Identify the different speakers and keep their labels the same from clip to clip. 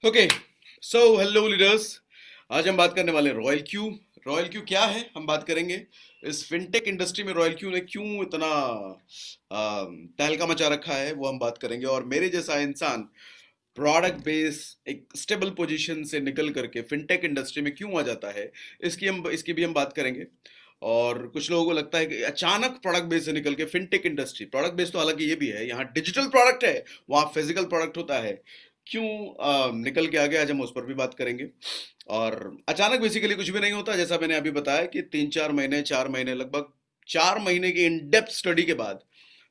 Speaker 1: Okay, so hello leaders. आज हम बात करने वाले हैं रॉयल क्यू। रॉयल क्यू क्या है हम बात करेंगे। इस फिनटेक इंडस्ट्री में रॉयल क्यू ने क्यों इतना तहलका मचा रखा है वो हम बात करेंगे। और मेरे जैसा इंसान प्रोडक्ट बेस एक स्टेबल पोजीशन से निकल करके फिनटेक इंडस्ट्री में क्यों आ जाता है, इसकी भी हम बात करेंगे। और कुछ लोगों को लगता है कि अचानक प्रोडक्ट बेस से निकल K fintech industry, product base तो हालांकि ये भी है, यहाँ डिजिटल प्रोडक्ट है, वहाँ फिजिकल प्रोडक्ट होता है, क्यों निकल के आगे, आज हम उस पर भी बात करेंगे। और अचानक बेसिकली कुछ भी नहीं होता, जैसा मैंने अभी बताया कि 3-4 महीने 4 महीने लगभग 4 महीने की इन डेप्थ स्टडी के बाद,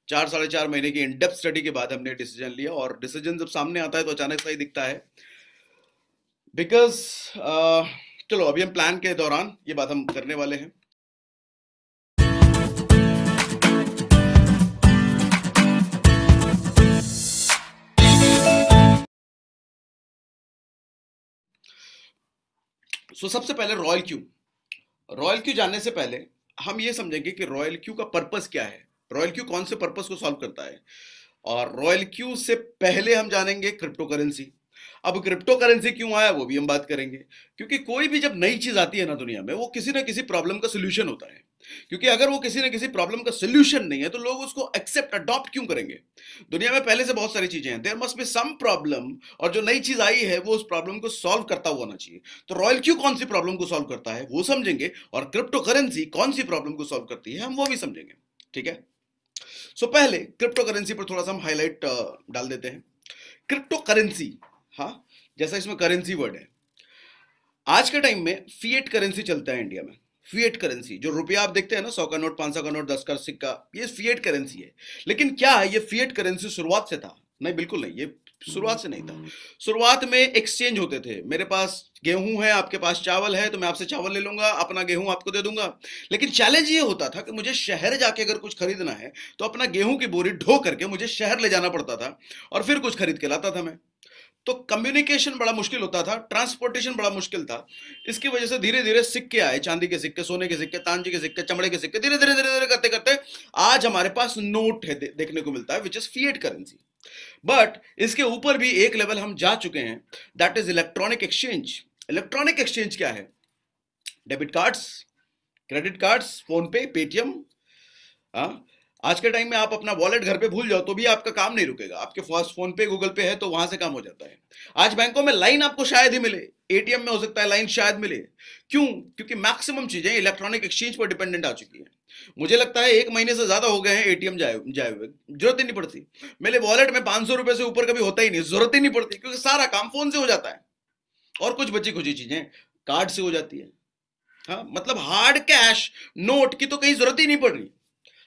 Speaker 1: 4 साढ़े 4 महीने की इन डेप्थ स्टडी के बाद हमने डिसीजन लिया। और डिसीजन जब सामने आता है तो अचानक सा ही दिखता है, बिकॉज चलो अभी हम प्लान के दौरान ये बात हम करने वाले हैं। सबसे पहले रॉयल क्यू जानने से पहले हम ये समझेंगे कि रॉयल क्यू का पर्पस क्या है, रॉयल क्यू कौन से पर्पस को सॉल्व करता है। और रॉयल क्यू से पहले हम जानेंगे क्रिप्टो करेंसी। अब क्रिप्टो करेंसी क्यों आया वो भी हम बात करेंगे, क्योंकि कोई भी जब नई चीज आती है ना दुनिया में, वो किसी ना किसी प्रॉब्लम का सोल्यूशन होता है। क्योंकि अगर वो किसी ना किसी प्रॉब्लम का सोल्यूशन नहीं है तो लोग उसको एक्सेप्ट अडॉप्ट क्यों करेंगे। दुनिया में पहले से बहुत सारी चीजें हैं, there must be some problem, और जो नई चीज आई है वो उस प्रॉब्लम को सॉल्व करता हुआ होना चाहिए। तो रॉयल क्यू कौन सी प्रॉब्लम को सॉल्व करता है वो समझेंगे, और क्रिप्टो करेंसी कौन सी प्रॉब्लम को सॉल्व करती है हम वो भी समझेंगे। ठीक है। पहले क्रिप्टो करेंसी पर थोड़ा सा हम हाईलाइट डाल देते हैं। क्रिप्टो करेंसी, हाँ, जैसा इसमें करेंसी वर्ड है, आज के टाइम में फिएट करेंसी चलता है इंडिया में। फिएट करेंसी, जो रुपया आप देखते हैं ना, 100 का नोट, 500 का नोट, 10 का सिक्का, ये फिएट करेंसी है। लेकिन क्या है ये फिएट करेंसी शुरुआत से था? नहीं, बिल्कुल नहीं, ये शुरुआत से नहीं था। शुरुआत में एक्सचेंज होते थे, मेरे पास गेहूं है, आपके पास चावल है, तो मैं आपसे चावल ले लूंगा, अपना गेहूं आपको दे दूंगा। लेकिन चैलेंज ये होता था कि मुझे शहर जाके अगर कुछ खरीदना है तो अपना गेहूं की बोरी ढो करके मुझे शहर ले जाना पड़ता था, और फिर कुछ खरीद के लाता था मैं। तो कम्युनिकेशन बड़ा मुश्किल होता था, ट्रांसपोर्टेशन बड़ा मुश्किल था। इसकी वजह से धीरे धीरे सिक्के आए, चांदी के सिक्के, सोने के सिक्के, तांजे के सिक्के, चमड़े के सिक्के, धीरे धीरे करते करते आज हमारे पास नोट है, देखने को मिलता है, which is fiat currency. But इसके ऊपर भी एक लेवल हम जा चुके हैं, that is electronic exchange. Electronic exchange क्या है? Debit cards, credit cards, phone पे, पेटीएम। हाँ, आज के टाइम में आप अपना वॉलेट घर पे भूल जाओ तो भी आपका काम नहीं रुकेगा, आपके पास फोन पे, गूगल पे है तो वहां से काम हो जाता है। आज बैंकों में लाइन आपको शायद ही मिले, एटीएम में हो सकता है लाइन शायद मिले। क्यों? क्योंकि मैक्सिमम चीजें इलेक्ट्रॉनिक एक्सचेंज पर डिपेंडेंट आ चुकी हैं। मुझे लगता है 1 महीने से ज्यादा हो गए हैं एटीएम जाए जाए हुए, जरूरत ही नहीं पड़ती। मेरे वॉलेट में 500 रुपए से ऊपर कभी होता ही नहीं, जरूरत ही नहीं पड़ती, क्योंकि सारा काम फोन से हो जाता है। और कुछ बची खुची चीजें कार्ड से हो जाती है। हाँ, मतलब हार्ड कैश, नोट की तो कहीं जरूरत ही नहीं पड़ रही।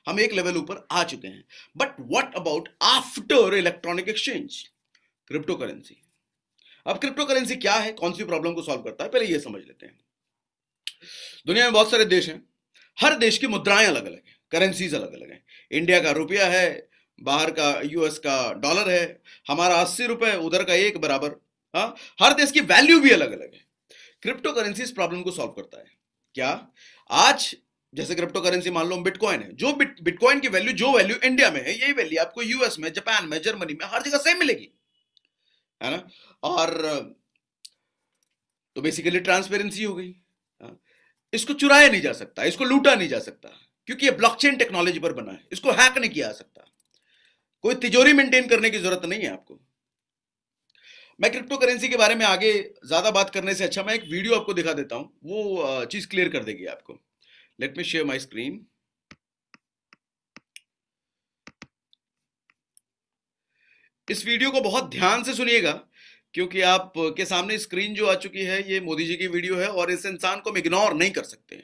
Speaker 1: हम एक लेवल ऊपर आ चुके हैं। But what about after electronic exchange? Crypto currency. अब क्रिप्टो करेंसी क्या है, कौन सी प्रॉब्लम को सॉल्व करता है, पहले ये समझ लेते हैं। दुनिया में बहुत सारे देश हैं, हर देश की मुद्राएं अलग अलग हैं, करेंसीज अलग अलग हैं। इंडिया का रुपया है, बाहर का यूएस का डॉलर है, हमारा 80 रुपए, उधर का एक बराबर। हाँ, हर देश की वैल्यू भी अलग अलग है। क्रिप्टो करेंसी इस प्रॉब्लम को सॉल्व करता है। क्या? आज जैसे क्रिप्टो करेंसी मान लो बिटकॉइन है, जो बिटकॉइन की वैल्यू, जो वैल्यू इंडिया में है, यही वैल्यू आपको यूएस में, जापान में, जर्मनी में, हर जगह सेम मिलेगी, है ना। और तो बेसिकली ट्रांसपेरेंसी हो गई। हाँ, इसको चुराया नहीं जा सकता, इसको लूटा नहीं जा सकता, क्योंकि ये ब्लॉकचेन टेक्नोलॉजी पर बना है, इसको हैक नहीं किया जा सकता। कोई तिजोरी मेंटेन करने की जरूरत नहीं है आपको। मैं क्रिप्टो करेंसी के बारे में आगे ज्यादा बात करने से अच्छा मैं एक वीडियो आपको दिखा देता हूं, वो चीज क्लियर कर देगी आपको। Let me share my screen. इस वीडियो को बहुत ध्यान से सुनिएगा, क्योंकि आप के सामने स्क्रीन जो आ चुकी है ये मोदी जी की वीडियो है, और इस इंसान को हम इग्नोर नहीं कर सकते,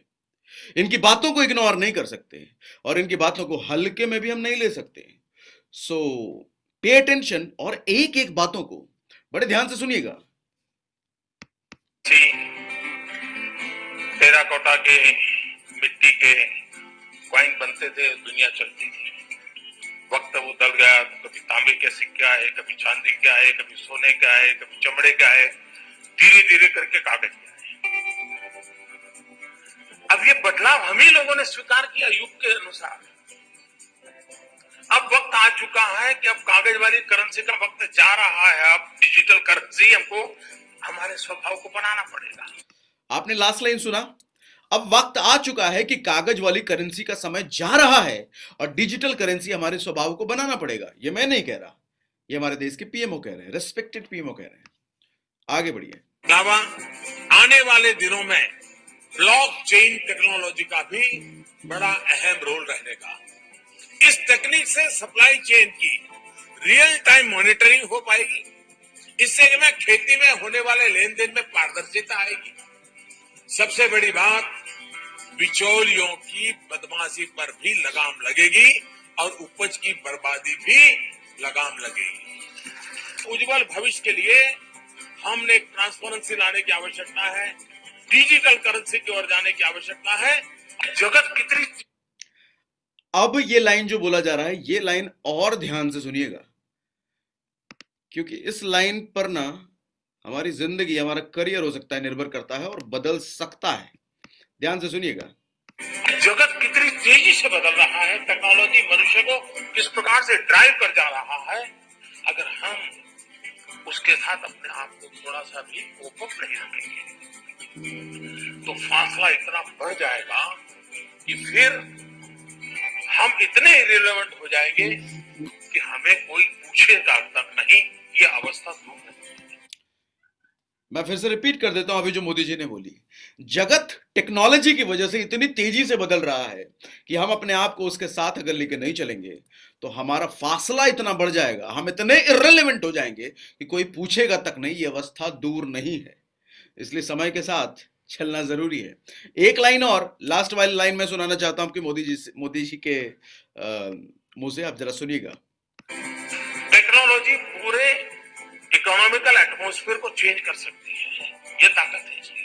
Speaker 1: इनकी बातों को इग्नोर नहीं कर सकते, और इनकी बातों को हल्के में भी हम नहीं ले सकते। सो पे अटेंशन, और एक एक बातों को बड़े ध्यान से सुनिएगा।
Speaker 2: टेराकोटा के, मिट्टी के कॉइन बनते थे, दुनिया चलती थी। वक्त बदल गया, कभी तांबे के सिक्के आए, कभी चांदी के आए, कभी सोने के आए, कभी चमड़े के आए, धीरे धीरे करके कागज के आए। अब ये बदलाव हम ही लोगों ने स्वीकार किया युग के अनुसार। अब वक्त आ चुका है कि अब कागज वाली करेंसी का वक्त जा रहा है, अब डिजिटल करेंसी हमको हमारे स्वभाव को बनाना पड़ेगा।
Speaker 1: आपने लास्ट लाइन सुना? अब वक्त आ चुका है कि कागज वाली करेंसी का समय जा रहा है और डिजिटल करेंसी हमारे स्वभाव को बनाना पड़ेगा। ये मैं नहीं कह रहा, ये हमारे देश के पीएमओ कह रहे हैं, रेस्पेक्टेड पीएमओ कह रहे हैं। आगे बढ़िए।
Speaker 2: अलावा आने वाले दिनों में ब्लॉकचेन टेक्नोलॉजी का भी बड़ा अहम रोल रहने का। इस टेक्निक से सप्लाई चेन की रियल टाइम मॉनिटरिंग हो पाएगी। इससे में खेती में होने वाले लेन देन में पारदर्शिता आएगी। सबसे बड़ी बात, बिचौलियों की बदमाशी पर भी लगाम लगेगी और उपज की बर्बादी भी लगाम लगेगी। उज्जवल भविष्य के लिए हमने ट्रांसपेरेंसी लाने की आवश्यकता है, डिजिटल करेंसी की ओर जाने की आवश्यकता है। जगत कितनी,
Speaker 1: अब ये लाइन जो बोला जा रहा है, ये लाइन और ध्यान से सुनिएगा, क्योंकि इस लाइन पर ना हमारी जिंदगी, हमारा करियर हो सकता है, निर्भर करता है और बदल सकता है। ध्यान से सुनिएगा।
Speaker 2: जगत कितनी तेजी से बदल रहा है, टेक्नोलॉजी मनुष्य को किस प्रकार से ड्राइव कर जा रहा है। अगर हम उसके साथ अपने आप को थोड़ा सा भी कोप अप नहीं रखेंगे तो फासला इतना बढ़ जाएगा कि फिर हम इतने इरेलेवेंट हो जाएंगे कि हमें कोई पूछेगा तक नहीं। ये अवस्था दूर नहीं।
Speaker 1: मैं फिर से रिपीट कर देता हूं अभी जो मोदी जी ने बोली। जगत टेक्नोलॉजी की वजह से इतनी तेजी से बदल रहा है कि हम अपने आप को उसके साथ अगर लेके नहीं चलेंगे तो हमारा फासला इतना बढ़ जाएगा, हम इतने इर्रेलेवेंट हो जाएंगे कि कोई पूछेगा तक नहीं। ये अवस्था दूर नहीं है, इसलिए समय के साथ चलना जरूरी है। एक लाइन और, लास्ट वाली लाइन मैं सुनाना चाहता हूं कि मोदी जी के मुंह से, आप जरा सुनिएगा।
Speaker 2: टेक्नोलॉजी पूरे इकोनॉमिकल एटमॉस्फेयर को चेंज कर सकती है, ये ताकत है इसकी।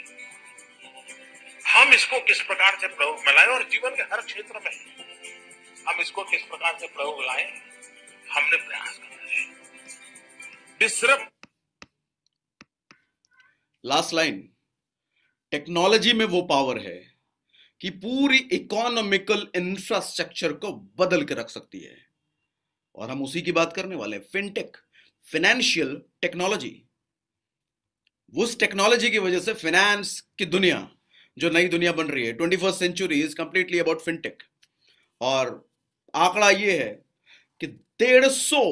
Speaker 2: हम इसको किस प्रकार से प्रयोग में लाएं और जीवन के हर क्षेत्र में हम इसको किस प्रकार से प्रयोग लाएं, हमने प्रयास करना है। डिसरप्ट,
Speaker 1: लास्ट लाइन, टेक्नोलॉजी में वो पावर है कि पूरी इकोनॉमिकल इंफ्रास्ट्रक्चर को बदल के रख सकती है, और हम उसी की बात करने वाले हैं। Fintech, financial technology. उस टेक्नोलॉजी की वजह से फाइनेंस की दुनिया, जो नई दुनिया बन रही है, 21st century is completely about fintech. और आंकड़ा ये है कि 150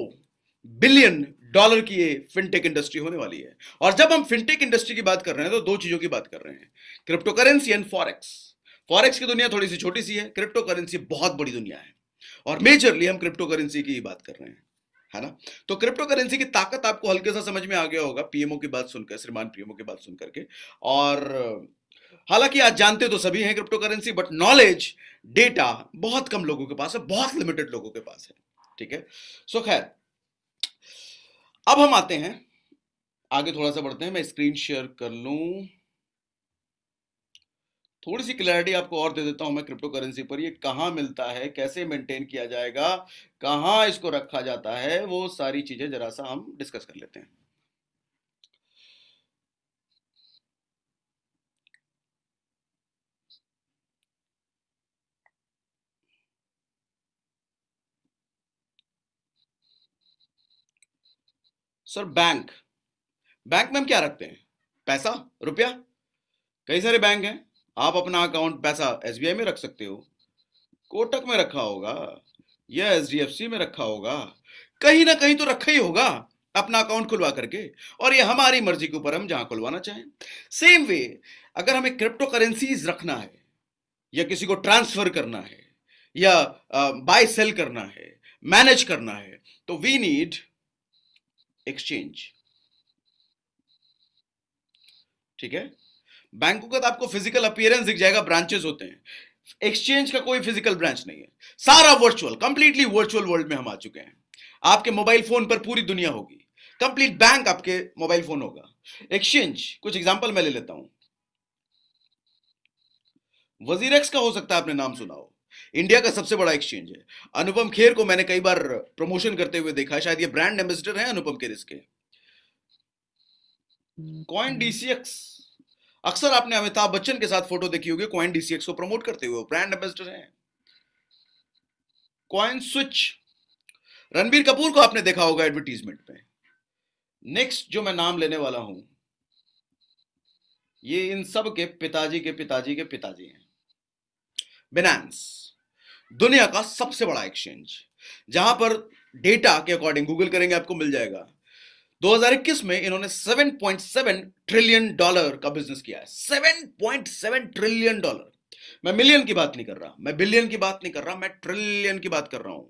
Speaker 1: बिलियन डॉलर की ये फिनटेक इंडस्ट्री होने वाली है। और जब हम फिनटेक इंडस्ट्री की बात कर रहे हैं तो दो चीजों की बात कर रहे हैं, crypto currency and forex. Forex की दुनिया थोड़ी सी छोटी सी है, क्रिप्टो करेंसी बहुत बड़ी दुनिया है, और मेजरली हम क्रिप्टो करेंसी की ही बात कर रहे हैं, है ना। तो क्रिप्टो करेंसी की ताकत आपको हल्के सा समझ में आ गया होगा पीएमओ की बात सुनकर, श्रीमान पीएमओ की बात सुनकर के। और हालांकि आज जानते तो सभी हैं crypto currency, but knowledge, data बहुत कम लोगों के पास है, बहुत लिमिटेड लोगों के पास है, ठीक है। सो खैर, अब हम आते हैं आगे, थोड़ा सा बढ़ते हैं। मैं स्क्रीन शेयर कर लूं, थोड़ी सी क्लैरिटी आपको और दे देता हूं मैं क्रिप्टो करेंसी पर। ये कहां मिलता है, कैसे मेंटेन किया जाएगा, कहां इसको रखा जाता है, वो सारी चीजें जरा सा हम डिस्कस कर लेते हैं। सर, बैंक में हम क्या रखते हैं? पैसा, रुपया। कई सारे बैंक हैं, आप अपना अकाउंट पैसा एसबीआई में रख सकते हो, कोटक में रखा होगा, या एचडीएफसी में रखा होगा, कहीं ना कहीं तो रखा ही होगा अपना अकाउंट खुलवा करके, और ये हमारी मर्जी के ऊपर हम जहां खुलवाना चाहें। सेम वे, अगर हमें क्रिप्टो करेंसीज रखना है, या किसी को ट्रांसफर करना है, या बाय सेल करना है, मैनेज करना है, तो वी नीड एक्सचेंज, ठीक है। बैंकों का तो आपको फिजिकल अपीयरेंस दिख जाएगा, ब्रांचेस होते हैं। एक्सचेंज का कोई फिजिकल ब्रांच नहीं है, सारा वर्चुअल, कंप्लीटली वर्चुअल वर्ल्ड में हम आ चुके हैं। आपके मोबाइल फोन पर पूरी दुनिया होगी, कंप्लीट बैंक आपके मोबाइल फोन होगा। एक्सचेंज, कुछ एग्जांपल मैं ले लेता हूं। वजीरेक्स का हो सकता है आपने नाम सुना हो, इंडिया का सबसे बड़ा एक्सचेंज है। अनुपम खेर को मैंने कई बार प्रमोशन करते हुए देखा है, शायद ये ब्रांड एम्बेसडर है अनुपम खेर इसके। कॉइन डीसीएक्स, अक्सर आपने अमिताभ बच्चन के साथ फोटो देखी होगी कॉइन डीसीएक्स को प्रमोट करते हुए, ब्रांड एम्बेसडर हैं। कॉइन स्विच, रणबीर कपूर को आपने देखा होगा एडवर्टीजमेंट में। नेक्स्ट जो मैं नाम लेने वाला हूं, ये इन सब के पिताजी के पिताजी के पिताजी हैं। बिनांस, दुनिया का सबसे बड़ा एक्सचेंज, जहां पर डेटा के अकॉर्डिंग गूगल करेंगे आपको मिल जाएगा, 2021 में इन्होंने 7.7 ट्रिलियन डॉलर का बिजनेस किया है। 7.7 ट्रिलियन डॉलर। मैं मिलियन की बात नहीं कर रहा, मैं बिलियन की बात नहीं कर रहा, मैं ट्रिलियन की बात कर रहा हूं।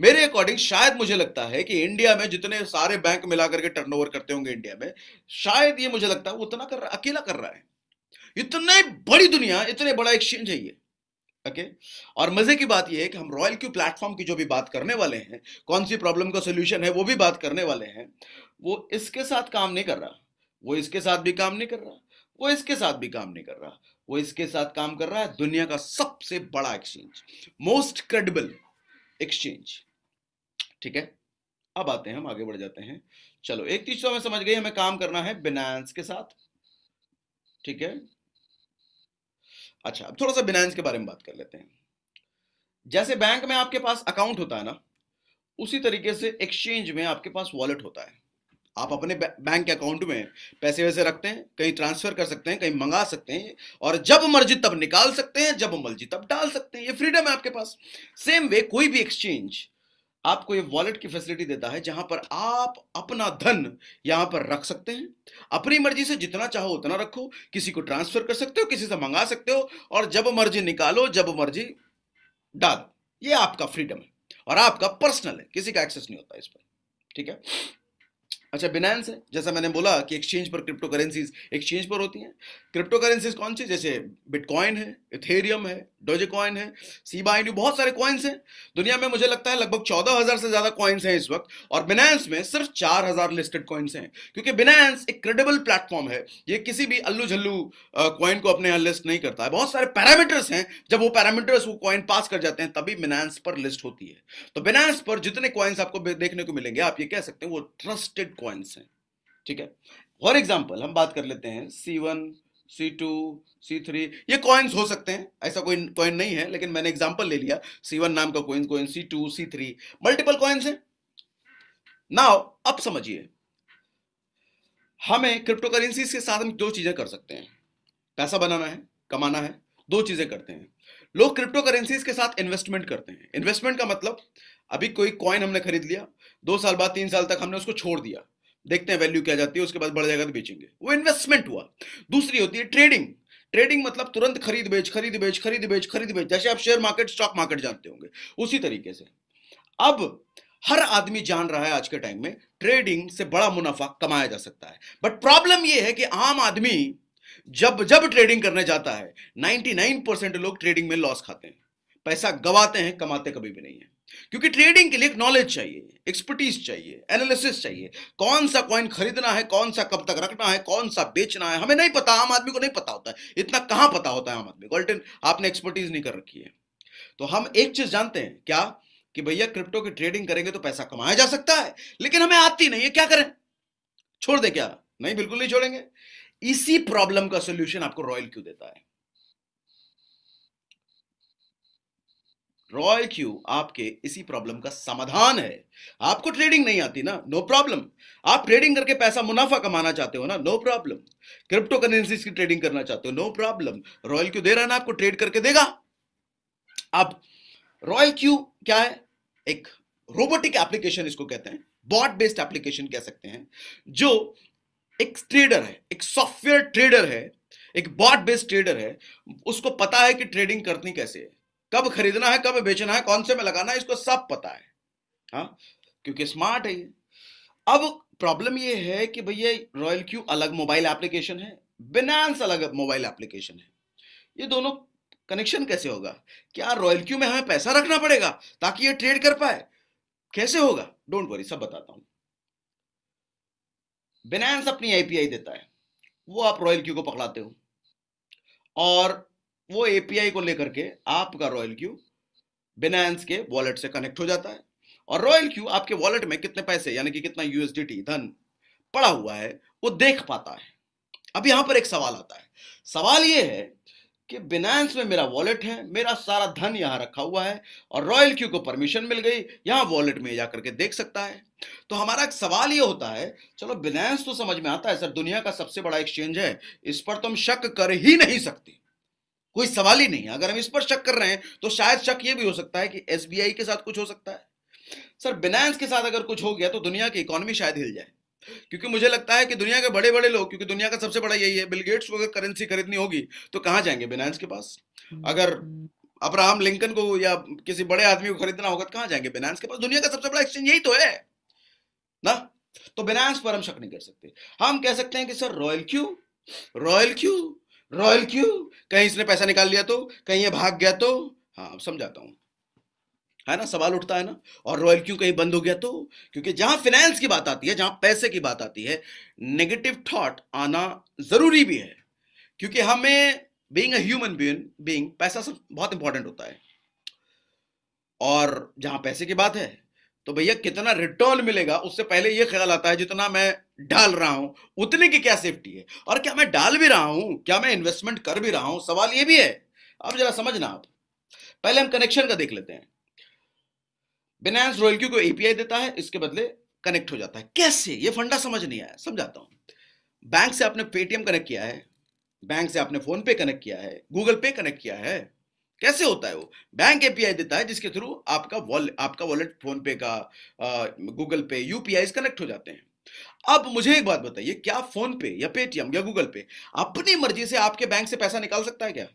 Speaker 1: मेरे अकॉर्डिंग शायद मुझे लगता है कि इंडिया में जितने सारे बैंक मिलाकर के टर्नओवर करते होंगे इंडिया में, शायद ये मुझे लगता है वो उतना कर रहा है, अकेला कर रहा है। इतनी बड़ी दुनिया, इतने बड़ा एक्सचेंज है ये। ओके और मजे की बात यह है कि हम रॉयल क्यू प्लेटफॉर्म की जो भी बात करने वाले हैं, कौन सी प्रॉब्लम का सोल्यूशन है वो भी बात करने वाले हैं, वो इसके साथ काम नहीं कर रहा, वो इसके साथ भी काम नहीं कर रहा, वो इसके साथ भी काम नहीं कर रहा, वो इसके साथ काम कर रहा है दुनिया का सबसे बड़ा एक्सचेंज, मोस्ट क्रेडिबल एक्सचेंज। ठीक है, अब आते हैं, हम आगे बढ़ जाते हैं। चलो एक चीज तो हमें समझ गई, हमें काम करना है बिनांस के साथ। ठीक है, अच्छा अब थोड़ा सा बिनांस के बारे में बात कर लेते हैं। जैसे बैंक में आपके पास अकाउंट होता है ना, उसी तरीके से एक्सचेंज में आपके पास वॉलेट होता है। आप अपने बैंक अकाउंट में पैसे वैसे रखते हैं, कहीं ट्रांसफर कर सकते हैं, कहीं मंगा सकते हैं, और जब मर्जी तब निकाल सकते हैं, जब मर्जी तब डाल सकते हैं। ये फ्रीडम है आपके पास। सेम वे कोई भी एक्सचेंज आपको ये वॉलेट की फैसिलिटी देता है, जहां पर आप अपना धन यहां पर रख सकते हैं, अपनी मर्जी से जितना चाहो उतना रखो, किसी को ट्रांसफर कर सकते हो, किसी से मंगा सकते हो, और जब मर्जी निकालो, जब मर्जी डालो। ये आपका फ्रीडम है और आपका पर्सनल है, किसी का एक्सेस नहीं होता इस पर। ठीक है, अच्छा बिनांस है, जैसा मैंने बोला कि एक्सचेंज पर क्रिप्टो करेंसीज एक्सचेंज पर होती हैं। क्रिप्टो करेंसीज कौन सी? जैसे बिटकॉइन है, इथेरियम है, डोजेकॉइन है, सीबा इनू, बहुत सारे कॉइन्स हैं दुनिया में। मुझे लगता है लगभग 14,000 से ज्यादा कॉइन्स हैं इस वक्त, और बिनांस में सिर्फ 4,000 लिस्टेड कॉइन्स हैं, क्योंकि बिनांस एक क्रेडिबल प्लेटफॉर्म है। ये किसी भी अल्लू झल्लू कॉइन को अपने यहां लिस्ट नहीं करता है। बहुत सारे पैरामीटर्स हैं, जब वो पैरामीटर्स वो कॉइन पास कर जाते हैं तभी बिनांस पर लिस्ट होती है। तो बिनांस पर जितने कॉइन्स आपको देखने को मिलेंगे, आप ये कह सकते हैं वो ट्रस्टेड कॉइन्स हैं। ठीक है, फॉर एग्जाम्पल हम बात कर लेते हैं C1, C2, C3, ये कॉइन्स हो सकते हैं, ऐसा कोई कॉइन नहीं है, लेकिन मैंने एग्जांपल ले लिया। C1 नाम का coin, C2, C3, multiple coins हैं। नाउ अब समझिए, हमें क्रिप्टो करेंसीज के साथ हम दो चीजें कर सकते हैं। पैसा बनाना है, कमाना है, दो चीजें करते हैं। लोग क्रिप्टो करेंसीज के साथ इन्वेस्टमेंट करते हैं। इन्वेस्टमेंट का मतलब, अभी कोई कॉइन हमने खरीद लिया, 2 साल बाद 3 साल तक हमने उसको छोड़ दिया, देखते हैं वैल्यू क्या जाती है, उसके बाद बढ़ जाएगा तो बेचेंगे, वो इन्वेस्टमेंट हुआ। दूसरी होती है ट्रेडिंग। ट्रेडिंग मतलब तुरंत खरीद बेच, खरीद बेच, खरीद बेच, खरीद बेच, जैसे आप शेयर मार्केट, स्टॉक मार्केट जानते होंगे, उसी तरीके से। अब हर आदमी जान रहा है आज के टाइम में ट्रेडिंग से बड़ा मुनाफा कमाया जा सकता है, बट प्रॉब्लम यह है कि आम आदमी जब जब ट्रेडिंग करने जाता है, 99% लोग ट्रेडिंग में लॉस खाते हैं, पैसा गवाते हैं, कमाते कभी भी नहीं है। क्योंकि ट्रेडिंग के लिए एक नॉलेज चाहिए, एक्सपर्टीज चाहिए, एनालिसिस चाहिए। कौन सा कॉइन खरीदना है, कौन सा कब तक रखना है, कौन सा बेचना है, हमें नहीं पता, आम आदमी को नहीं पता होता है। इतना कहां पता होता है आम आदमी को, आपने एक्सपर्टीज नहीं कर रखी है। तो हम एक चीज जानते हैं, क्या? कि भैया क्रिप्टो की ट्रेडिंग करेंगे तो पैसा कमाया जा सकता है, लेकिन हमें आती नहीं है, क्या करें? छोड़ दे क्या? नहीं, बिल्कुल नहीं छोड़ेंगे। इसी प्रॉब्लम का सोल्यूशन आपको रॉयल क्यू देता है। रॉयल क्यू आपके इसी प्रॉब्लम का समाधान है। आपको ट्रेडिंग नहीं आती ना, नो प्रॉब्लम। आप ट्रेडिंग करके पैसा मुनाफा कमाना चाहते हो ना, नो प्रॉब्लम। क्रिप्टो करेंसीज की ट्रेडिंग करना चाहते हो, नो प्रॉब्लम। रॉयल क्यू दे रहा है ना, आपको ट्रेड करके देगा। अब रॉयल क्यू क्या है? एक रोबोटिक एप्लीकेशन इसको कहते हैं, बॉट बेस्ड एप्लीकेशन कह सकते हैं, जो एक ट्रेडर है, एक सॉफ्टवेयर ट्रेडर है, एक बॉट बेस्ड ट्रेडर है। उसको पता है कि ट्रेडिंग करनी कैसे है, कब खरीदना है, कब बेचना है, कौन से में लगाना है, इसको सब पता है। हाँ, क्योंकि स्मार्ट है ये। अब प्रॉब्लम ये है कि भैया रॉयल क्यू अलग मोबाइल एप्लीकेशन है, बिनांस अलग मोबाइल एप्लीकेशन है। ये दोनों कनेक्शन कैसे होगा? क्या रॉयल क्यू में हमें पैसा रखना पड़ेगा ताकि ये ट्रेड कर पाए? कैसे होगा? डोंट वरी, सब बताता हूं। बिनांस अपनी एपीआई देता है, वो आप रॉयल क्यू को पकड़ाते हो, और वो एपीआई को लेकर के आपका रॉयल क्यू बिनांस के वॉलेट से कनेक्ट हो जाता है, और रॉयल क्यू आपके वॉलेट में कितने पैसे, यानी कि कितना यूएसडीटी धन पड़ा हुआ है, वो देख पाता है। अब यहां पर एक सवाल आता है। सवाल ये है कि बिनांस में मेरा वॉलेट है, मेरा सारा धन यहां रखा हुआ है और रॉयल क्यू को परमिशन मिल गई, यहां वॉलेट में जाकर के देख सकता है। तो हमारा एक सवाल ये होता है, चलो बिनांस तो समझ में आता है सर, दुनिया का सबसे बड़ा एक्सचेंज है, इस पर तो हम शक कर ही नहीं सकते, कोई सवाल ही नहीं है। अगर हम इस पर शक कर रहे हैं तो शायद शक ये भी हो सकता है कि एसबीआई के साथ कुछ हो सकता है। सर बिनांस के साथ अगर कुछ हो गया तो दुनिया की इकोनॉमी शायद हिल जाए, क्योंकि मुझे लगता है कि दुनिया के बड़े बड़े लोग, क्योंकि दुनिया का सबसे बड़ा यही है, बिल गेट्स को अगर करेंसी खरीदनी होगी तो कहां जाएंगे? बिनांस के पास। अगर अब्राहम लिंकन को या किसी बड़े आदमी को खरीदना होगा तो कहां जाएंगे? बिनांस के पास। दुनिया का सबसे बड़ा एक्सचेंज यही तो है ना। तो बिनांस पर हम शक नहीं कर सकते। हम कह सकते हैं कि sir royal Q, royal Q, royal Q, कहीं इसने पैसा निकाल लिया तो, कहीं ये भाग गया तो। हाँ समझाता हूं, है ना, सवाल उठता है ना। और रॉयल क्यू कहीं बंद हो गया तो, क्योंकि जहां फाइनेंस की बात आती है, जहां पैसे की बात आती है, नेगेटिव थॉट आना जरूरी भी है, क्योंकि हमें बीइंग अ ह्यूमन बीइंग पैसा सब बहुत इंपॉर्टेंट होता है। और जहां पैसे की बात है तो भैया कितना रिटर्न मिलेगा उससे पहले यह ख्याल आता है जितना मैं डाल रहा हूं उतने की क्या सेफ्टी है, और क्या मैं डाल भी रहा हूं, क्या मैं इन्वेस्टमेंट कर भी रहा हूं, सवाल यह भी है। अब जरा समझना आप, पहले हम कनेक्शन का देख लेते हैं। बिनांस रॉयल क्यू को एपीआई देता है, इसके बदले कनेक्ट हो जाता है। कैसे? ये फंडा समझ नहीं आया, समझाता हूं। बैंक से आपने पेटीएम कनेक्ट किया है, बैंक से आपने फोन पे कनेक्ट किया है, गूगल पे कनेक्ट किया है, कैसे होता है वो? बैंक एपीआई देता है जिसके थ्रू आपका वॉलेट, फोन पे का, गूगल पे, यूपीआई कनेक्ट हो जाते हैं। अब मुझे एक बात बताइए, क्या फोन पे या पेटीएम या गूगल पे अपनी मर्जी से आपके बैंक से पैसा निकाल सकता है क्या?